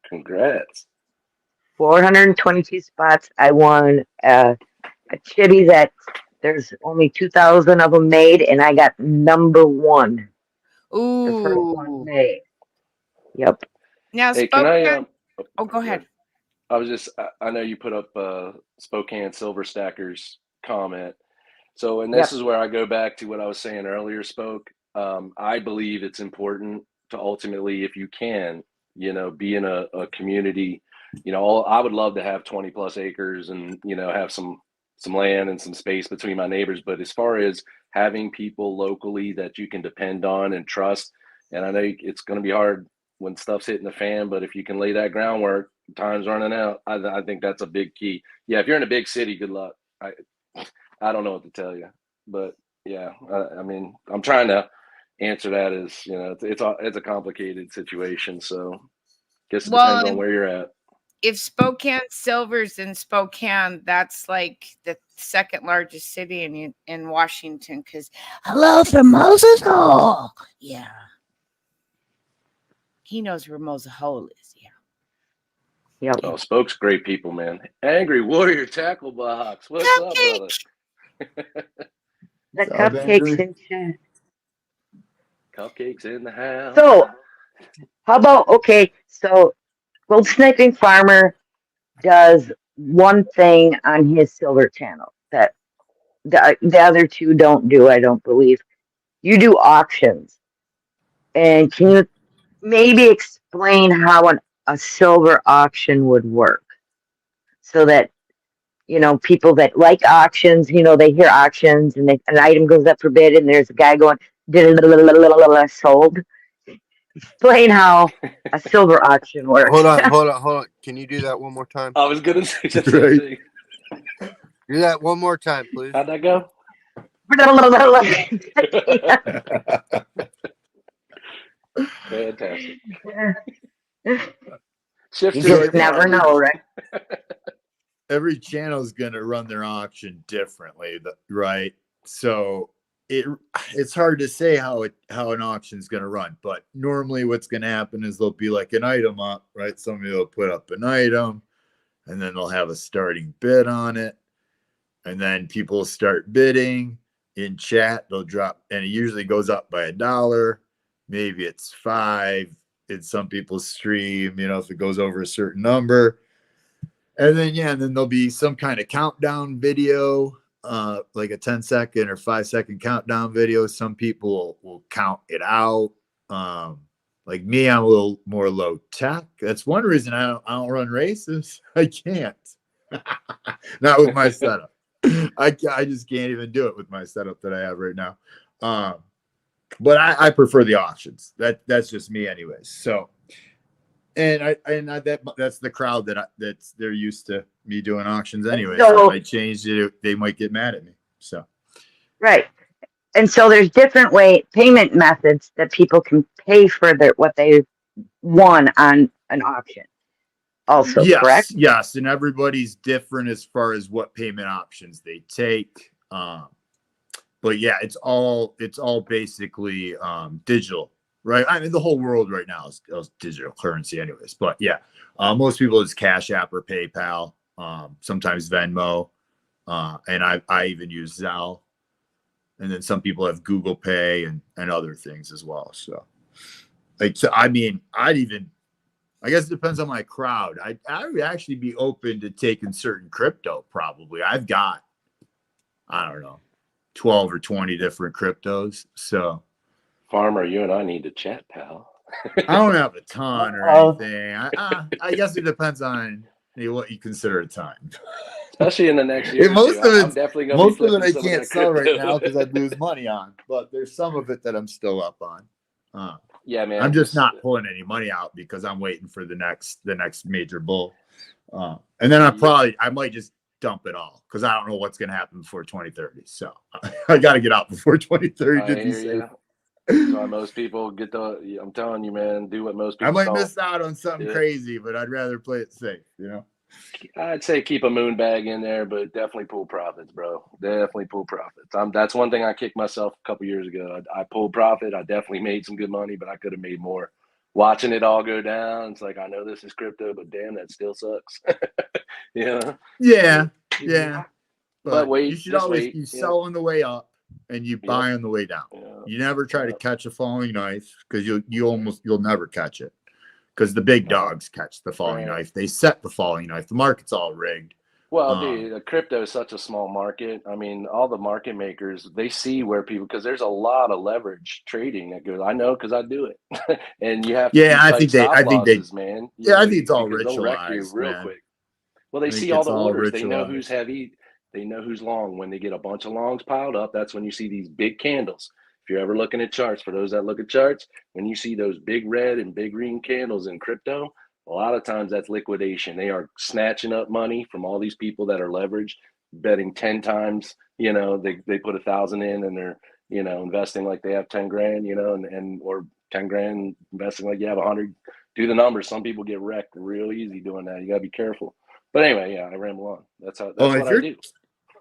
Congrats. 422 spots. I won a chitty that there's only 2,000 of them made, and I got number one. Ooh. The first one made. Yep. Now, Hey, Spokane. Go ahead. I know you put up Spokane Silver Stackers comment. So, and this is where I go back to what I was saying earlier, Spoke. I believe it's important to ultimately, if you can, be in a community. I would love to have 20 plus acres and, have some land and some space between my neighbors. But as far as having people locally that you can depend on and trust, and I know it's going to be hard when stuff's hitting the fan, but if you can lay that groundwork, time's running out. I think that's a big key. Yeah, if you're in a big city, good luck. I don't know what to tell you, but yeah, I mean, I'm trying to answer that as it's a complicated situation. So, I guess it depends on where you're at. If Spokane Silver's in Spokane, that's like the second largest city in Washington. Because hello from Moses Hole. Yeah. He knows where Moses Hole is. Yeah. Yep. Oh, Spoke's great people, man. Angry Warrior Tackle Box. What's up, brother? The cupcakes and shit. Cupcakes in the house. So, how about, so Gold Sniping Farmer does one thing on his silver channel that the other two don't do, I don't believe. You do auctions. And can you maybe explain how a silver auction would work? So that, people that like auctions, they hear auctions and an item goes up for bid and there's a guy going, sold. Explain how a silver auction works. Hold on. Can you do that one more time? I was going to say the same thing. Do that one more time, please. How'd that go? Fantastic. You just never know, right? Every channel is going to run their auction differently, right? So it's hard to say how an auction is going to run, but normally what's going to happen is there'll be like an item up, right? Somebody will put up an item and then they'll have a starting bid on it. And then people start bidding in chat. They'll drop, and it usually goes up by $1. Maybe it's $5 in some people's stream, if it goes over a certain number. And then, then there'll be some kind of countdown video, like a 10-second or 5-second countdown video. Some people will count it out. Like me, I'm a little more low tech. That's one reason I don't run races. I can't. Not with my setup. I just can't even do it with my setup that I have right now. But I prefer the auctions. That's just me anyways. So, that's the crowd that's they're used to me doing auctions anyway. So if I changed it, they might get mad at me. So, right. And so there's different payment methods that people can pay for what they won on an auction. Also, correct? Yes, and everybody's different as far as what payment options they take. But yeah, it's all basically digital. right? I mean, the whole world right now is digital currency anyways, but yeah, most people is Cash App or PayPal, sometimes Venmo, and I even use Zelle, and then some people have Google Pay and other things as well. So like, so I mean, I guess it depends on my crowd. I would actually be open to taking certain crypto. Probably I've got, I don't know, 12 or 20 different cryptos. So Farmer, you and I need to chat, pal. I don't have a ton or anything. I guess it depends on what you consider a ton. Especially in the next year. Most or two. of I'm it, definitely gonna most be of it I flipping some can't that sell right crypto. now because I'd lose money on. But there's some of it that I'm still up on. Yeah, man. I'm just not pulling any money out because I'm waiting for the next major bull. And then I might just dump it all because I don't know what's going to happen before 2030. So I got to get out before 2030 to be safe. That's why most people get I'm telling you, man, do what most people I might don't. miss out on something crazy, but I'd rather play it safe, you know? I'd say keep a moon bag in there, but definitely pull profits, bro. Definitely pull profits. That's one thing I kicked myself a couple years ago. I pulled profit. I definitely made some good money, but I could have made more. Watching it all go down, it's like I know this is crypto, but damn, that still sucks. You know? Yeah. But wait, you should just always wait. you sell on the way up and you buy on the way down. You never try to catch a falling knife because you'll never catch it. Because the big dogs catch the falling knife. They set the falling knife. The market's all rigged. Well, dude, crypto is such a small market. I mean, all the market makers, they see where people, because there's a lot of leverage trading that goes. I know because I do it. And you have to keep tight stop losses, man. I think it's all because they'll wreck you ritualized, real man. quick. Well, they see all the orders. They know who's heavy. They know who's long. When they get a bunch of longs piled up, that's when you see these big candles. If you're ever looking at charts, for those that look at charts, when you see those big red and big green candles in crypto, a lot of times that's liquidation. They are snatching up money from all these people that are leveraged, betting 10 times, they put 1,000 in and they're, investing like they have 10 grand, and or 10 grand investing like you have 100. Do the numbers. Some people get wrecked real easy doing that. You got to be careful. But anyway, yeah, I ramble on. That's what I do.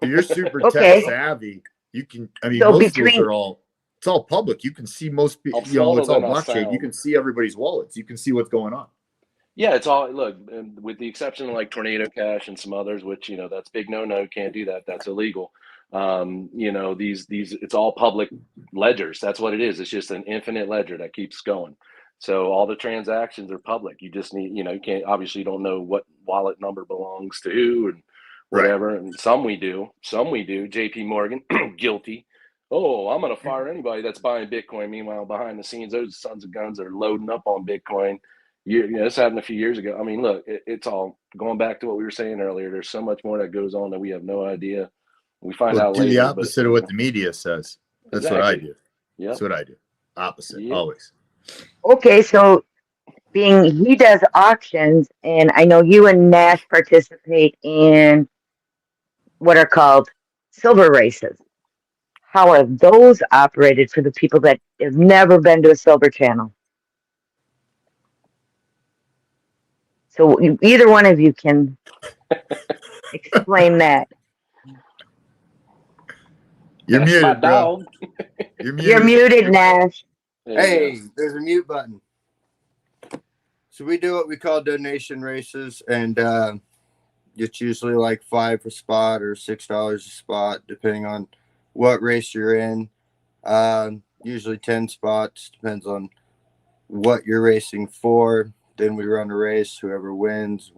If you're super tech savvy, you can, So most tools are it's all public. You can see most people, it's all blockchain. You can see everybody's wallets. You can see what's going on. Yeah, it's all, look, with the exception of like Tornado Cash and some others, which, that's big no, can't do that. That's illegal. These it's all public ledgers. That's what it is. It's just an infinite ledger that keeps going. So all the transactions are public. You just need, you can't, obviously you don't know what wallet number belongs to who and whatever. Right. And some we do. JP Morgan, guilty. Oh, I'm going to fire anybody that's buying Bitcoin. Meanwhile, behind the scenes, those sons of guns are loading up on Bitcoin. This happened a few years ago. I mean, look, it's all going back to what we were saying earlier. There's so much more that goes on that we have no idea. We find out later. Do the opposite of what the media says. That's what I do. Yeah, that's what I do. Opposite, always. Okay, so he does auctions, and I know you and Nash participate in what are called silver races. How are those operated for the people that have never been to a silver channel? So either one of you can explain that. You're muted, my bro. You're muted, Nash. Hey, there's a mute button. So we do what we call donation races, and it's usually like $5 a spot or $6 a spot, depending on what race you're in. Usually 10 spots, depends on what you're racing for. Then we run a race. Whoever wins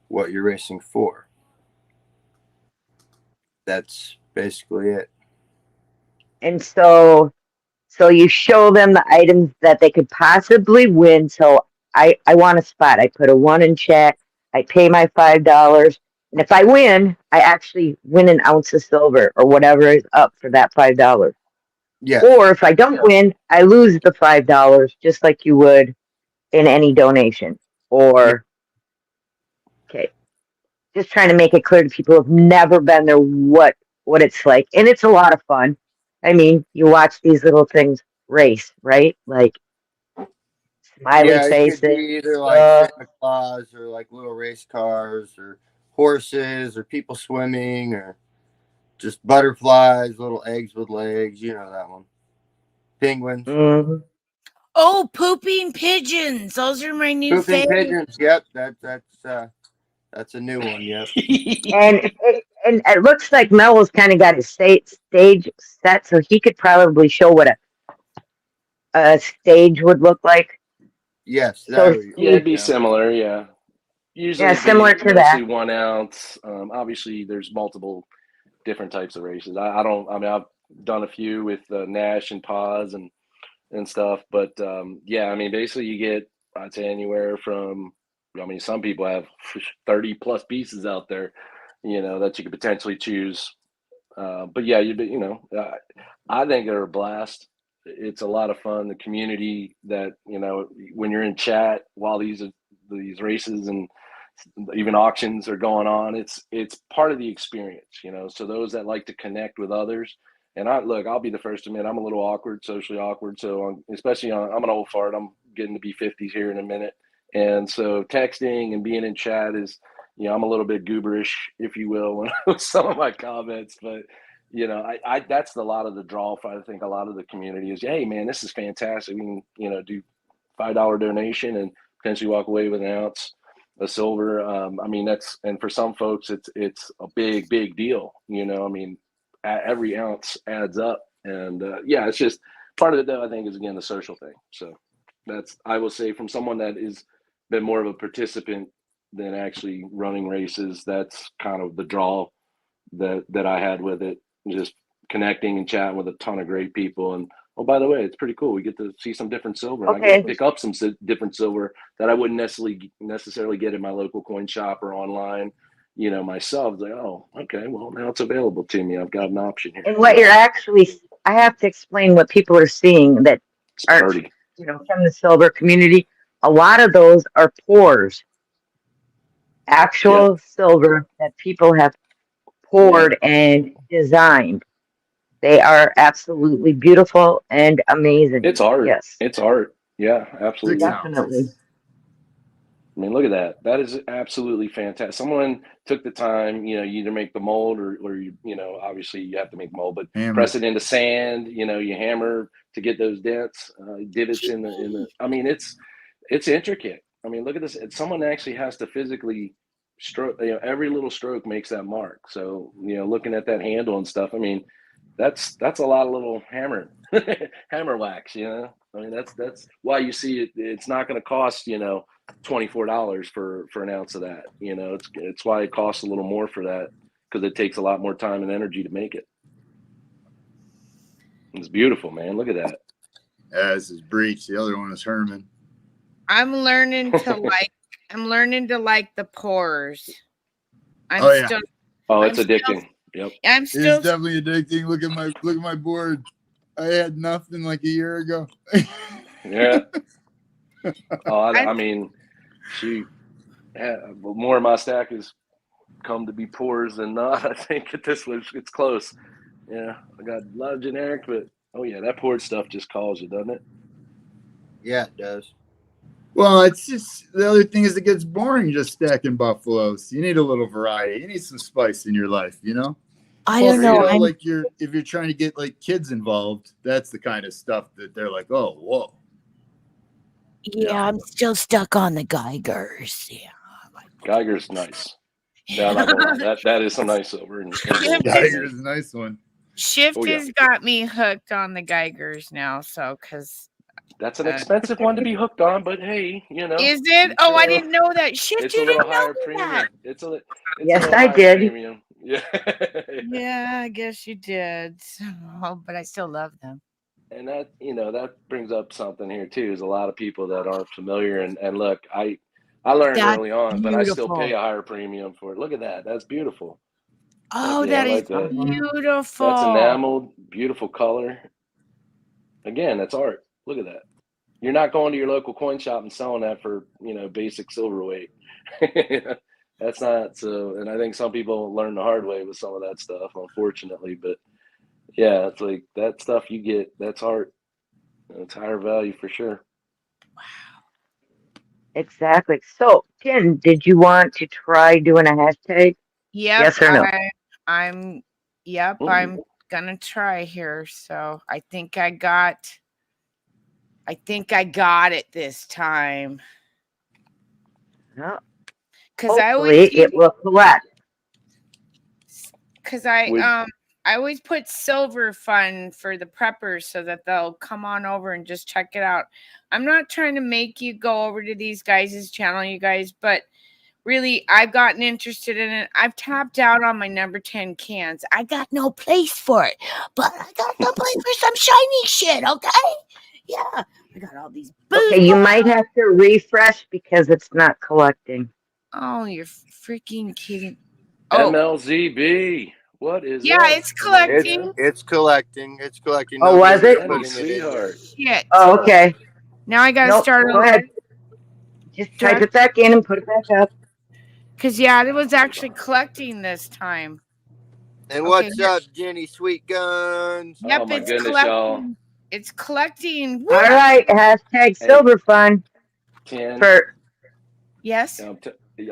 what you're racing for. That's basically it. And so you show them the items that they could possibly win. So I want a spot. I put a 1 in chat. I pay my $5. And if I win, I actually win an ounce of silver or whatever is up for that $5. Yeah. Or if I don't win, I lose the $5 just like you would in any donation. Or, okay. Just trying to make it clear to people who've never been there what it's like. And it's a lot of fun. I mean, you watch these little things race, right? Like smiley faces. It could be either like Santa Claus or like little race cars or horses or people swimming or just butterflies, little eggs with legs. You know that one. Penguins. Mm-hmm. Oh, pooping pigeons. Those are my new Pooping favorite. pigeons. Yep, that's a new one. Yep. And it looks like Mello's kind of got his stage set, so he could probably show what a stage would look like. Yes. So There we go. Yeah, it'd be Yeah. similar. Yeah, usually yeah, it'd similar be to mostly that. 1 ounce. Obviously, there's multiple different types of races. I don't. I mean, I've done a few with NASH and pause and stuff, but yeah, I mean, basically, you get, I'd say, anywhere from. I mean, some people have 30 plus pieces out there, that you could potentially choose. But yeah, I think they're a blast. It's a lot of fun. The community that, when you're in chat while these races and even auctions are going on, it's part of the experience, So those that like to connect with others, and I'll be the first to admit I'm a little awkward, socially awkward. So especially I'm an old fart. I'm getting to be 50s here in a minute, and so texting and being in chat is, I'm a little bit gooberish, if you will, when with some of my comments, but I that's a lot of the draw for, I think, a lot of the community is, hey man, this is fantastic. We can, do $5 donation and potentially walk away with an ounce of silver. I mean, and for some folks, it's a big deal. I mean, every ounce adds up, and yeah, it's just part of it. Though I think is, again, the social thing. So I will say, from someone that is been more of a participant than actually running races, that's kind of the draw that I had with it. Just connecting and chatting with a ton of great people. And oh, by the way, it's pretty cool. We get to see some different silver. And I get to Okay. pick up some different silver that I wouldn't necessarily get in my local coin shop or online. Myself, like, oh, okay, well, now it's available to me. I've got an option here. And what you're actually, I have to explain what people are seeing that It's aren't, party. from the silver community. A lot of those are pours, actual silver that people have poured and designed. They are absolutely beautiful and amazing. It's art. Yes, It's art. Yeah, absolutely. 6 definitely. ounces. I mean, look at that. That is absolutely fantastic. Someone took the time, you either make the mold or obviously you have to make mold, but Hammer. press it into sand, you hammer to get those dents, divots in the, I mean, it's intricate. I mean, look at this. Someone actually has to physically stroke, every little stroke makes that mark. So, looking at that handle and stuff, I mean, that's a lot of little hammer wax, I mean, that's why you see it. It's not going to cost, $24 for an ounce of that. It's why it costs a little more for that, because it takes a lot more time and energy to make it. It's beautiful, man. Look at that. This is Breach. The other one is Herman. I'm learning to like the pores. Oh, yeah. It's addicting. Yep. I'm It's still definitely addicting. Look at my board. I had nothing like a year ago. Yeah. I mean, more of my stack has come to be pours than not. I think at this one it's close. Yeah, I got a lot of generic, but oh yeah, that poured stuff just calls you, doesn't it? Yeah, it does. Well, it's just, the other thing is, it gets boring just stacking buffaloes. You need a little variety. You need some spice in your life, I don't know. Like if you're trying to get like kids involved, that's the kind of stuff that they're like, oh, whoa. Yeah, I'm still stuck on the Geigers. Yeah, Geiger's nice. Yeah, I'm not gonna lie. That is some nice silver. Geiger's a nice one. Shift has got me hooked on the Geigers now. So, because that's an expensive one to be hooked on, but hey, is it? Oh, I didn't know that. Shift, it's you a little didn't know higher that. premium. It's Yes, a little I higher did. Premium. Yeah. Yeah, I guess you did. Oh, but I still love them. And that, that brings up something here too, is a lot of people that aren't familiar. And look, I learned early on, but I still pay a higher premium for it. Look at that. That's beautiful. Oh, that is beautiful. That's enameled, beautiful color. Again, that's art. Look at that. You're not going to your local coin shop and selling that for, basic silver weight. That's not so. And I think some people learn the hard way with some of that stuff, unfortunately. But yeah, it's like that stuff you get, that's art. It's higher value for sure. Exactly. So, Ken, did you want to try doing a hashtag? Yep. Yes or no? I'm gonna try here. So I think I think I got it this time. Well, Because I hopefully always it will collect. because Would- I always put silver fun for the preppers so that they'll come on over and just check it out. I'm not trying to make you go over to these guys' channel, you guys, but really, I've gotten interested in it. I've tapped out on my number 10 cans. I got no place for it, but I got no place for some shiny shit, okay? Yeah, I got all these booze. Okay, you might have to refresh because it's not collecting. Oh, you're freaking kidding. Oh, MLZB. What is yeah, up? it's collecting. It's collecting. It's collecting. Oh, was Nobody's it? putting Jenny, it in yet. sweetheart. Shit. Oh, okay. Now I gotta Nope, start go ahead. Just type it back in and put it back up. because yeah, it was actually collecting this time. And Okay, what's here. up, Jenny Sweet Guns? Yep, Oh my it's goodness, collecting. y'all. It's collecting. All right, hashtag silver fun 10. for Yes.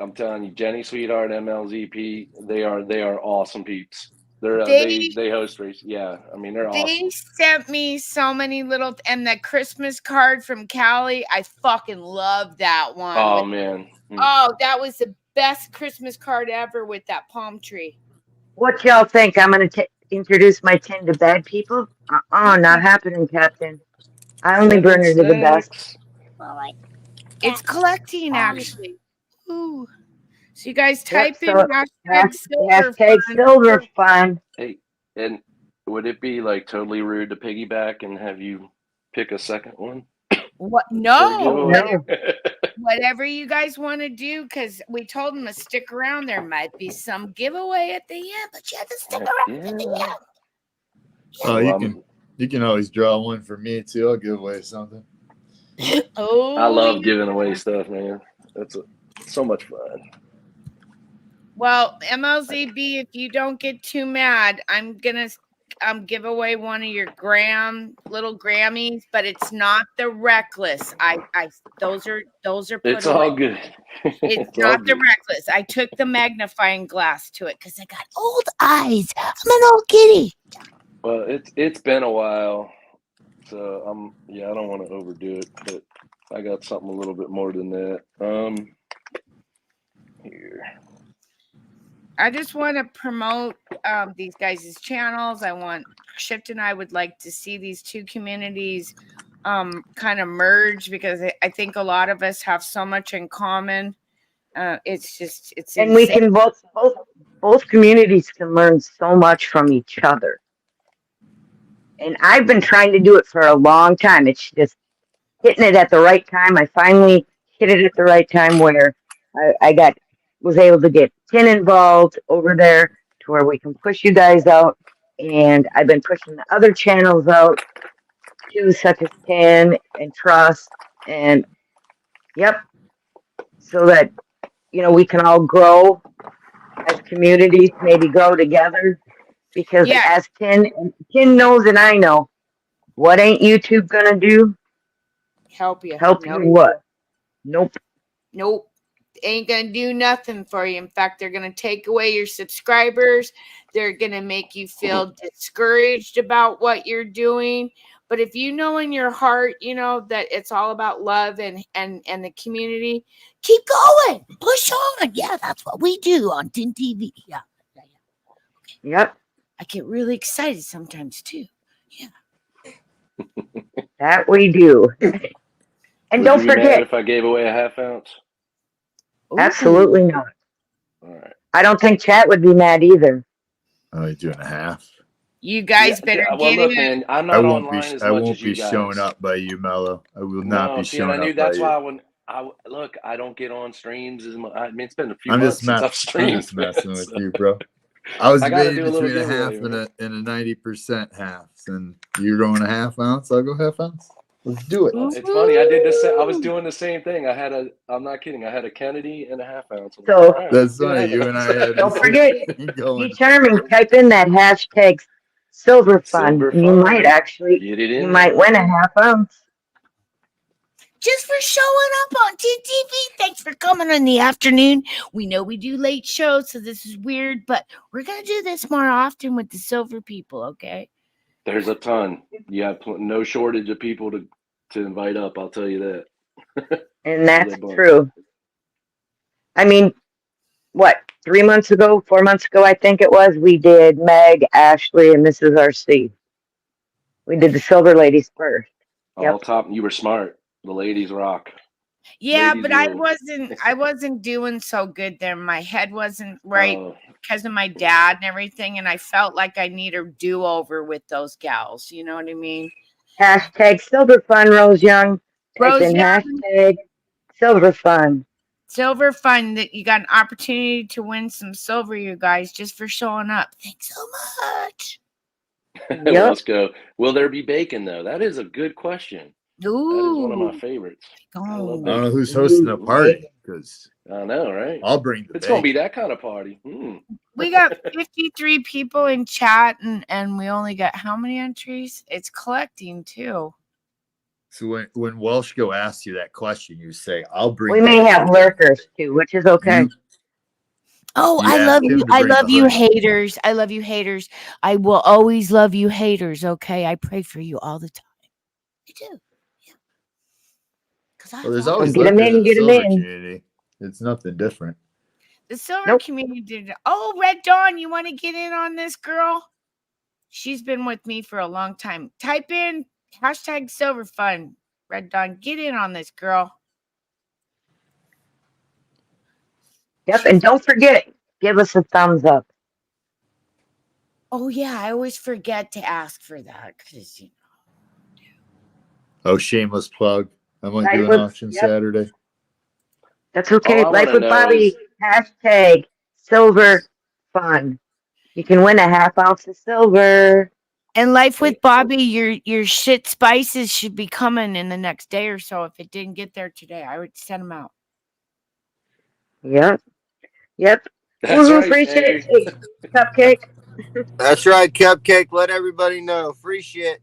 I'm telling you, Jenny Sweetheart, MLZP, they are awesome peeps. They're They- they host race. Yeah, I mean they're They awesome. sent me so many little, and the Christmas card from Cali, I fucking love that one. Oh man. Oh, that was the best Christmas card ever with that palm tree. what y'all think? I'm going to introduce my 10 to bad people? Not happening, Captain. I only burn her to the best. It's collecting, actually. Ooh. So you guys Yep, type in so hashtag silver fun. silver fun. Hey, and would it be like totally rude to piggyback and have you pick a second one? What? For a No. giveaway? Whatever you guys want to do, because we told them to stick around. There might be some giveaway at the end, but you have to stick around at the end. Oh, Well, you can always draw one for me too. I'll give away something. Oh, I love giving away stuff, man. That's so much fun. Well, MLZB, if you don't get too mad, I'm gonna give away one of your little Grammys, but it's not the Reckless. Those are put It's away. all good. It's all not the good. Reckless. I took the magnifying glass to it because I got old eyes. I'm an old kitty. Well, it's been a while, so I don't want to overdo it, but I got something a little bit more than that. Here. I just want to promote these guys' channels. Shift and I would like to see these two communities kind of merge because I think a lot of us have so much in common. It's And insane. we can both communities can learn so much from each other. And I've been trying to do it for a long time. It's just hitting it at the right time. I finally hit it at the right time where I was able to get Tin involved over there to where we can push you guys out. And I've been pushing the other channels out too, such as Tin and Trust. And yep, so that, we can all grow as communities, maybe grow together. Because as Tin knows and I know, what ain't YouTube gonna do? Help you. Help you what? Nope. Ain't gonna do nothing for you. In fact, they're gonna take away your subscribers. They're gonna make you feel discouraged about what you're doing. But if you know in your heart, that it's all about love and the community, keep going. Push on. Yeah, that's what we do on Tin TV. Yeah. Yep. I get really excited sometimes too. Yeah. That we do. And Would don't you be mad forget, if I gave away a half ounce? absolutely not. All right. I don't think chat would be mad either. Oh, you're doing a half. You guys better well, get look, it. man, I'm I not won't online be. as I much won't as you be guys. showing up by you, Mello. I will not be See, and showing I knew up by that's you. why I don't get on streams as much. I mean, it's been a few I'm months just since I've I'm streamed. just messing with so you, bro. I was I gotta debating do a little between a half giveaway, and a 90% half, and you're going a half ounce. I'll go half ounce. Let's do it. It's funny. I did this. I was doing the same thing. I'm not kidding. I had a Kennedy and a half ounce. So That's funny. You and I had don't the forget, same thing going. be charming. Type in that hashtag silver fun, Silver and you fun. might actually Get it in you there. might win a half ounce. Just for showing up on Tin TV. Thanks for coming in the afternoon. We know we do late shows, so this is weird, but we're going to do this more often with the silver people, okay? There's a ton. You have no shortage of people to to invite up. I'll tell you that. And that's Good bunch. true. I mean, what, 3 months ago, 4 months ago, I think it was, we did Meg, Ashley, and Mrs. RC. We did the Silver Ladies first. All top. You were smart. The ladies rock. Yeah, Ladies but rule. I wasn't doing so good there. My head wasn't right Oh, because of my dad and everything, and I felt like I need a do-over with those gals. You know what I mean? Hashtag Silver Fun, Rose Young. Type Rose in Young. hashtag Silver Fun. Silver Fun, that you got an opportunity to win some silver, you guys, just for showing up. Thanks so much. Yep. Let's go. Will there be bacon though? That is a good question. Ooh. That is one of my favorites. I love I don't bacon. know who's hosting the party because I know, right? I'll bring the It's gonna be bacon. that kind of party. We got 53 people in chat, and we only got how many entries? It's collecting too. So when Welshco asks you that question, you say, "I'll bring." We the may have bacon." lurkers too, which is okay. Oh, You I asked love him you. to I bring the love you, honey. haters. I love you, haters. I will always love you, haters. Okay, I pray for you all the time. I do. Yeah. Because Well, there's always Get 'em lurkers in, in the get 'em silver in. community. It's nothing different. the silver Nope. community did. Oh, Red Dawn, you want to get in on this, girl? She's been with me for a long time. Type in hashtag Silver Fun. Red Dawn, get in on this, girl. Yep, and don't forget, give us a thumbs up. Oh yeah, I always forget to ask for that because Oh, shameless plug. I might do Life an with, auction yep, Saturday. that's okay. All I Life want to with know Bobby, is hashtag Silver Fun. You can win a half ounce of silver. And Life with Bobby, your shit spices should be coming in the next day or so. If it didn't get there today, I would send them out. Yep. Yep. that's Woohoo, right, free Angry. shit. Hey, Cupcake. That's right, Cupcake. Let everybody know. Free shit.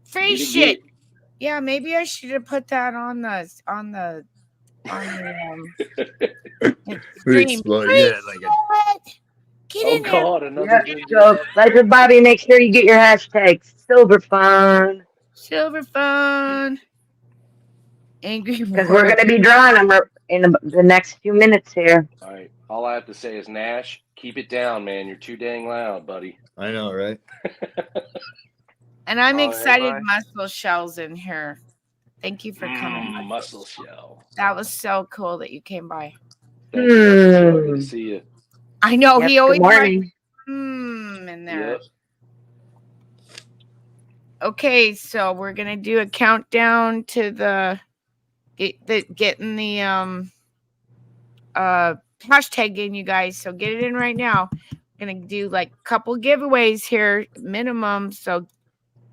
Free Get it, shit. get Yeah, maybe I should have put that on the We stream. explode. Free Yeah, like a shit. Get Oh in there. God, another Yep. good So, Life with Bobby, make sure you get your hashtag Silver Fun. Silver Fun. Angry Because we're World. going to be drawing them in the next few minutes here. All right. All I have to say is Nash, keep it down, man. You're too dang loud, buddy. I know, right? And I'm Oh, excited am Muscle Shell's in here. Thank you for coming. Muscle shell. That was so cool that you came by. Thank you, Muscle Shell. Good to see you. I know Yep, he always good writes morning. in there. Yep. Okay, so we're gonna do a countdown to getting the hashtag in, you guys. So get it in right now. We're gonna do like a couple giveaways here, minimum. So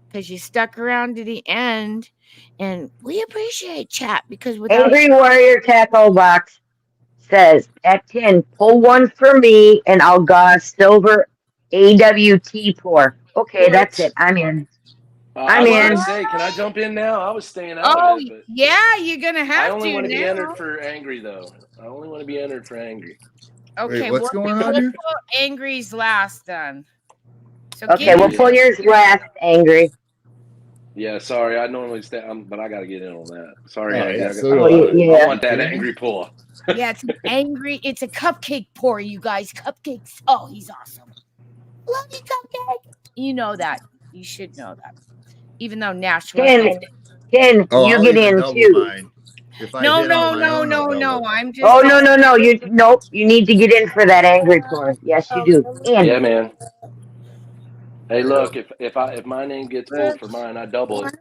because you stuck around to the end, and we appreciate chat because without Angry Warrior Tackle Box says, at 10, pull one for me and I'll got silver AWT pour. Okay, What? that's it. I'm in. I I'm was in. gonna say, can I jump in now? I was staying out oh of it, but yeah, you're gonna I have only to want to be now. entered for angry though. I only want to be entered for angry. Okay, Wait, what's going on here? We'll pull Angry's last then. So Okay, we'll pull yours last, Angry. Yeah, sorry. I normally stay, but I got to get in on that. Sorry, Oh, Angry. yeah, I, so do I, I. Yeah. I want that angry pour. Yeah, it's an angry. It's a cupcake pour, you guys. Cupcakes. Oh, he's awesome. Love you, Cupcake. You know that. You should know that. Even though Nash was. 10, Oh, you I'll get even in double too. mine. If I hit on my own, I'll double. I'm just. Oh, no. You need to get in for that angry pour. Yes, you do. In. Yeah, man. Hey, look, if my name gets pulled for mine, I double it.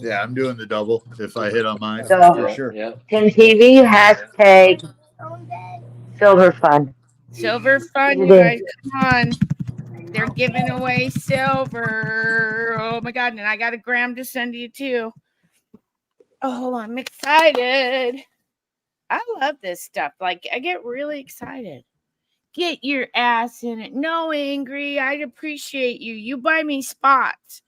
Yeah, I'm doing the double if I hit on mine So, for sure. Yeah. 10 TV, hashtag Silver Fun. Silver Fun, you guys. Come on. They're giving away silver. Oh my God. And I got a gram to send you too. Oh, I'm excited. I love this stuff. Like, I get really excited. Get your ass in it. No, Angry. I'd appreciate you. You buy me spots.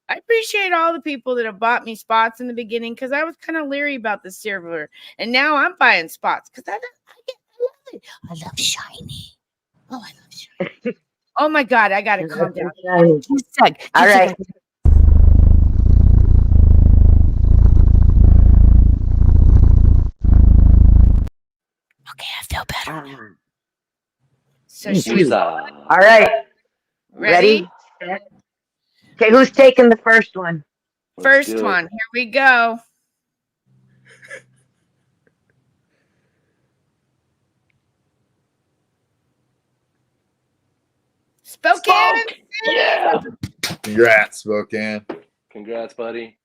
I appreciate all the people that have bought me spots in the beginning because I was kind of leery about the silver. And now I'm buying spots because I love it. I love shiny. Oh, I love shiny. Oh my God, I gotta calm down. All right. Okay, I feel better. So Me should we too. go? All right. Ready? Set. Okay, who's taking the first one? Let's First do it. one. Here we go. Spokane. Yeah. Congrats, Spokane. Congrats, buddy.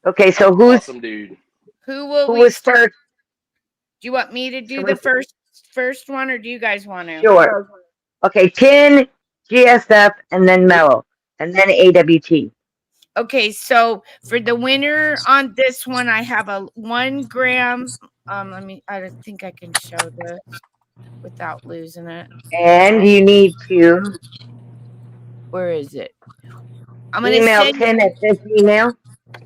Okay, so Awesome dude. Who will who we was start? first? Do you want me to do Shall the we- first one, or do you guys want to? Sure. Okay, 10, GSF, and then MELLO, and then AWT. Okay, so for the winner on this one, I have a 1 gram. I don't think I can show this without losing it. And you need to Where is it? I'm gonna email send 10 at this email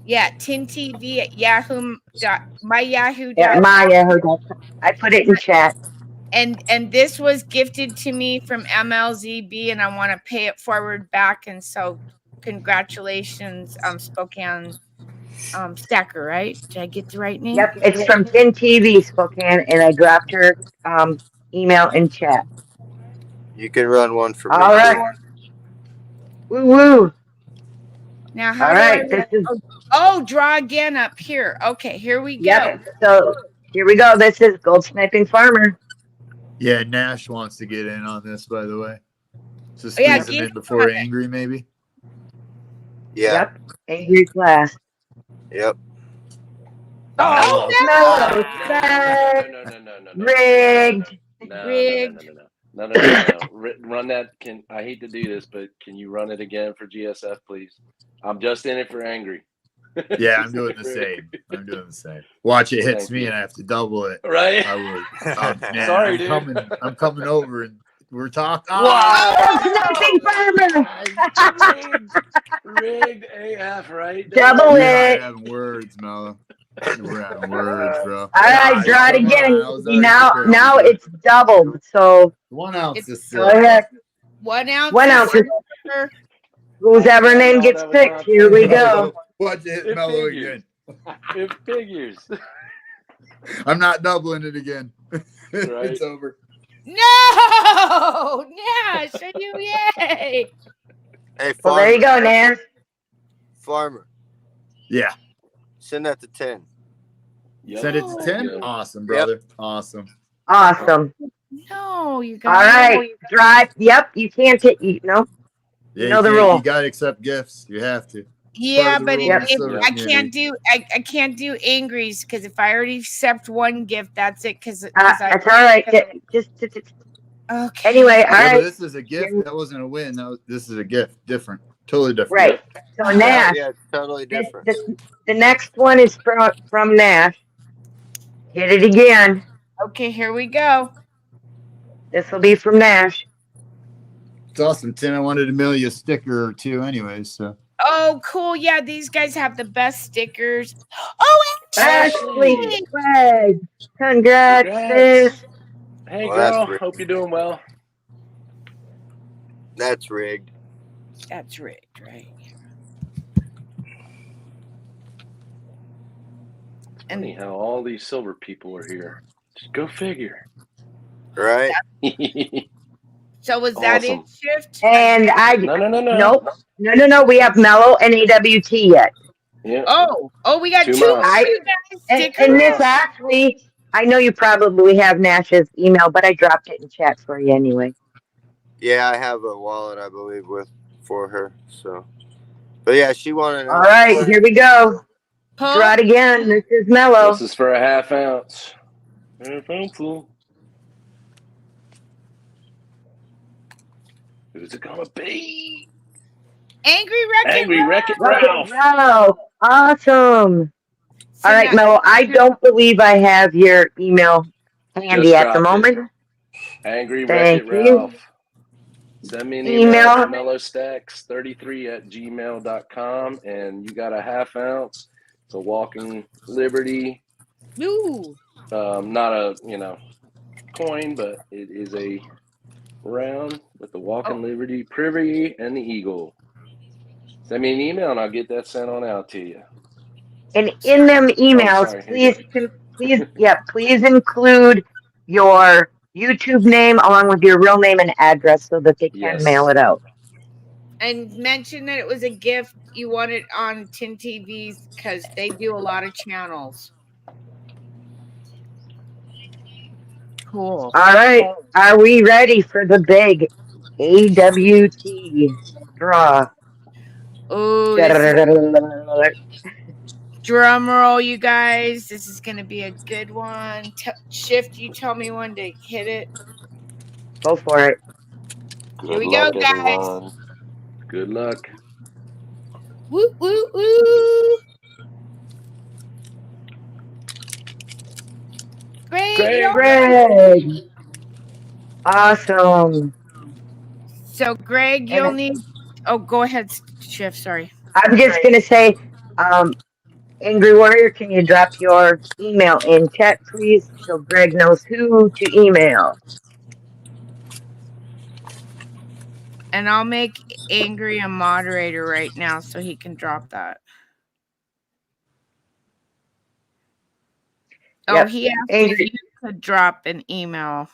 tintv at yahoo.com. at my.yahoo.com. I put it in chat. And this was gifted to me from MLZB, and I want to pay it forward back. And so, congratulations, Spokane Stacker. Right? Did I get the right name? Yep, it's from 10 TV Spokane, and I dropped her email in chat. You can run one for me. All right. Woo woo. Now, how All do right, I? this is Draw again up here. Okay, here we go. yep. So here we go. This is Gold Sniping Farmer. Yeah, Nash wants to get in on this, by the way. So Oh, yeah, squeeze him in get before on it. Angry, maybe. Yeah. Yep. Angry Class. Yep. Oh, no! No. Rigged. No. Run that. I hate to do this, but can you run it again for GSF, please? I'm just in it for Angry. Yeah, I'm doing the same. Watch, it hits me and I have to double it. Right? I would. Man, Sorry, I'm dude. I'm coming over and we're talking. Wow. Sniping Farmer. Rigged AF, right? Double You're it. not having words, Mello. We're having words, bro. All right, draw it come again. on, I was already Now prepared. it's doubled. So 1 ounce is go ahead. 1 ounce. 1 ounce. Is Whose ever name gets picked. Here we go. Watch it hit It Mello figures. again. It figures. I'm not doubling it again. Right. It's over. No, Nash, are you yay? Hey, Well, there you go, Nash. Farmer. Yeah. Send that to 10. Yep. Send it to 10? Awesome, brother. Awesome. Awesome. No, you All guys. right. Drive. Yep. You can't take. No. Yeah, know the you rule. got to accept gifts. You have to. Yeah, the but rule of if the I community. can't do, I can't do angries because if I already accept one gift, that's it. Because That's all right. Just okay. anyway. All Yeah, but right. this is a gift. That wasn't a win. This is a gift. Different. Totally different. Right. So Nash. Yeah, totally different. The next one is from Nash. Hit it again. Okay, here we go. This will be from Nash. It's awesome, Tim. I wanted to mail you a sticker or two anyways. So. Oh, cool. Yeah, these guys have the best stickers. Oh, Ashley Craig. Congrats, Congrats. sis. Hey, Well, that's girl. rigged. Hope you're doing well. That's rigged. that's rigged, right? Funny how all these silver people are here. Just go figure. Right? So was that Awesome. it, Shift? And I No. No. We have MELLO and AWT yet. Yeah. Oh, we got 2 two months. guys stickers. And this actually, I know you probably have Nash's email, but I dropped it in chat for you anyway. Yeah, I have a wallet, I believe, for her. So, but yeah, she wanted. All right, here we go. Huh? Draw it again. This is MELLO. This is for a half ounce. Half ounce. Who's it gonna be? Angry Wreck-It Ralph. Wow, awesome. So All right, now- MELLO, I don't believe I have your email handy Just at the dropped it. moment. Angry Thank Wreck-It you. Ralph. Send me an email Email. to mellowstacks33@gmail.com, and you got a half ounce. It's a Walking Liberty. Ooh. Not a coin, but it is a round with the Walking Liberty Privy and the Eagle. Send me an email and I'll get that sent on out to you. And in them emails, sorry, here you please include your YouTube name along with your real name and address so that they can mail it out. And mention that it was a gift you wanted on Tin TVs because they do a lot of channels. Cool. All right. Are we ready for the big AWT draw? Oh, drum roll, you guys. This is going to be a good one. Shift, you tell me when to hit it. Go for it. Here we go, guys. Everyone. Good luck. Woo, woo, woo. Greg. Greg. Awesome. So, Greg, you'll need... Oh, go ahead, Shift. Sorry. I'm just going to say, Angry Warrior, can you drop your email in chat, please, so Greg knows who to email? And I'll make Angry a moderator right now so he can drop that. Yep. Oh, he asked Angry. if you could drop an email.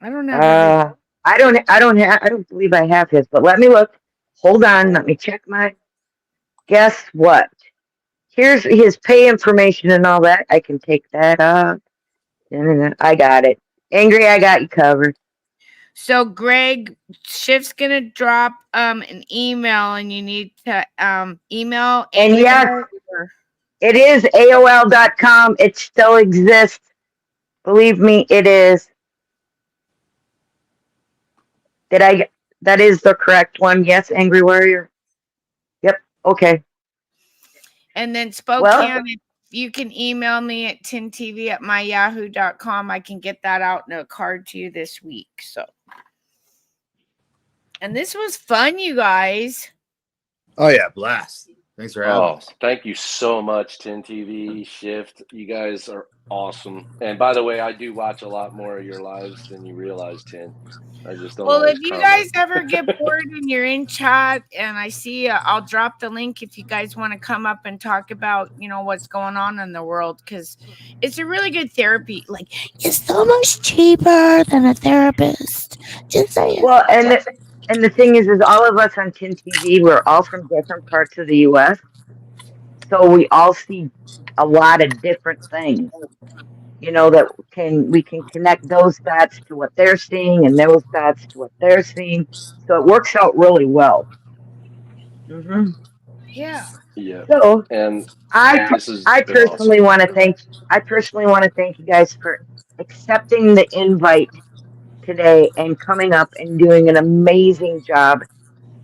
I don't have. I don't believe I have his, but let me look. Hold on, let me check my. Guess what? Here's his pay information and all that. I can take that up. I got it. Angry, I got you covered. So Greg, Shift's gonna drop an email, and you need to email. And yes, it is AOL.com. It still exists. Believe me, it is. That is the correct one. Yes, Angry Warrior. Yep. Okay. And then Spokane, if you can email me at tintv@myyahoo.com. I can get that out in a card to you this week. So. And this was fun, you guys. Oh yeah, blast. Thanks for having us. Thank you so much, Tin TV, Shift. You guys are awesome. And by the way, I do watch a lot more of your lives than you realize, Tin. I just don't. Well, if you guys ever get bored and you're in chat and I see, I'll drop the link if you guys want to come up and talk about, what's going on in the world, because it's a really good therapy. Like, it's so much cheaper than a therapist. Just saying. Well, and the thing is all of us on Tin TV, we're all from different parts of the U.S., so we all see a lot of different things. That we can connect those dots to what they're seeing and those dots to what they're seeing. So it works out really well. Mm-hmm. Yeah. Yeah. So and I personally want to thank you guys for accepting the invite today and coming up and doing an amazing job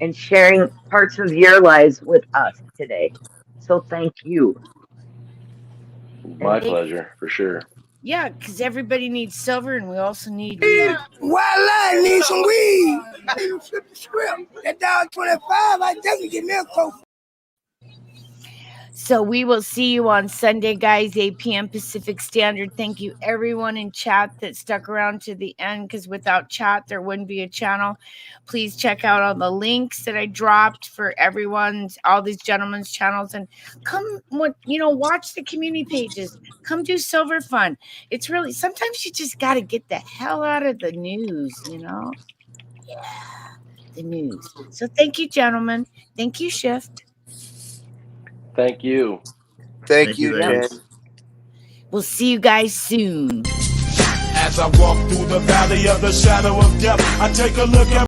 and sharing parts of your lives with us today. So thank you. My pleasure, for sure. Yeah, because everybody needs silver, and we also need weed. Well, I need some weed. Flip the script. That $1.25, I definitely get me a coat. So we will see you on Sunday, guys, 8 p.m. Pacific Standard. Thank you, everyone in chat that stuck around to the end, because without chat, there wouldn't be a channel. Please check out all the links that I dropped for everyone's, all these gentlemen's channels, and come, watch the community pages. Come do Silver Fun. It's really, sometimes you just got to get the hell out of the news, Yeah, the news. So thank you, gentlemen. Thank you, Shift. Thank you. Thank you, Jen. We'll see you guys soon. As I walk through the valley of the shadow of death, I take a look at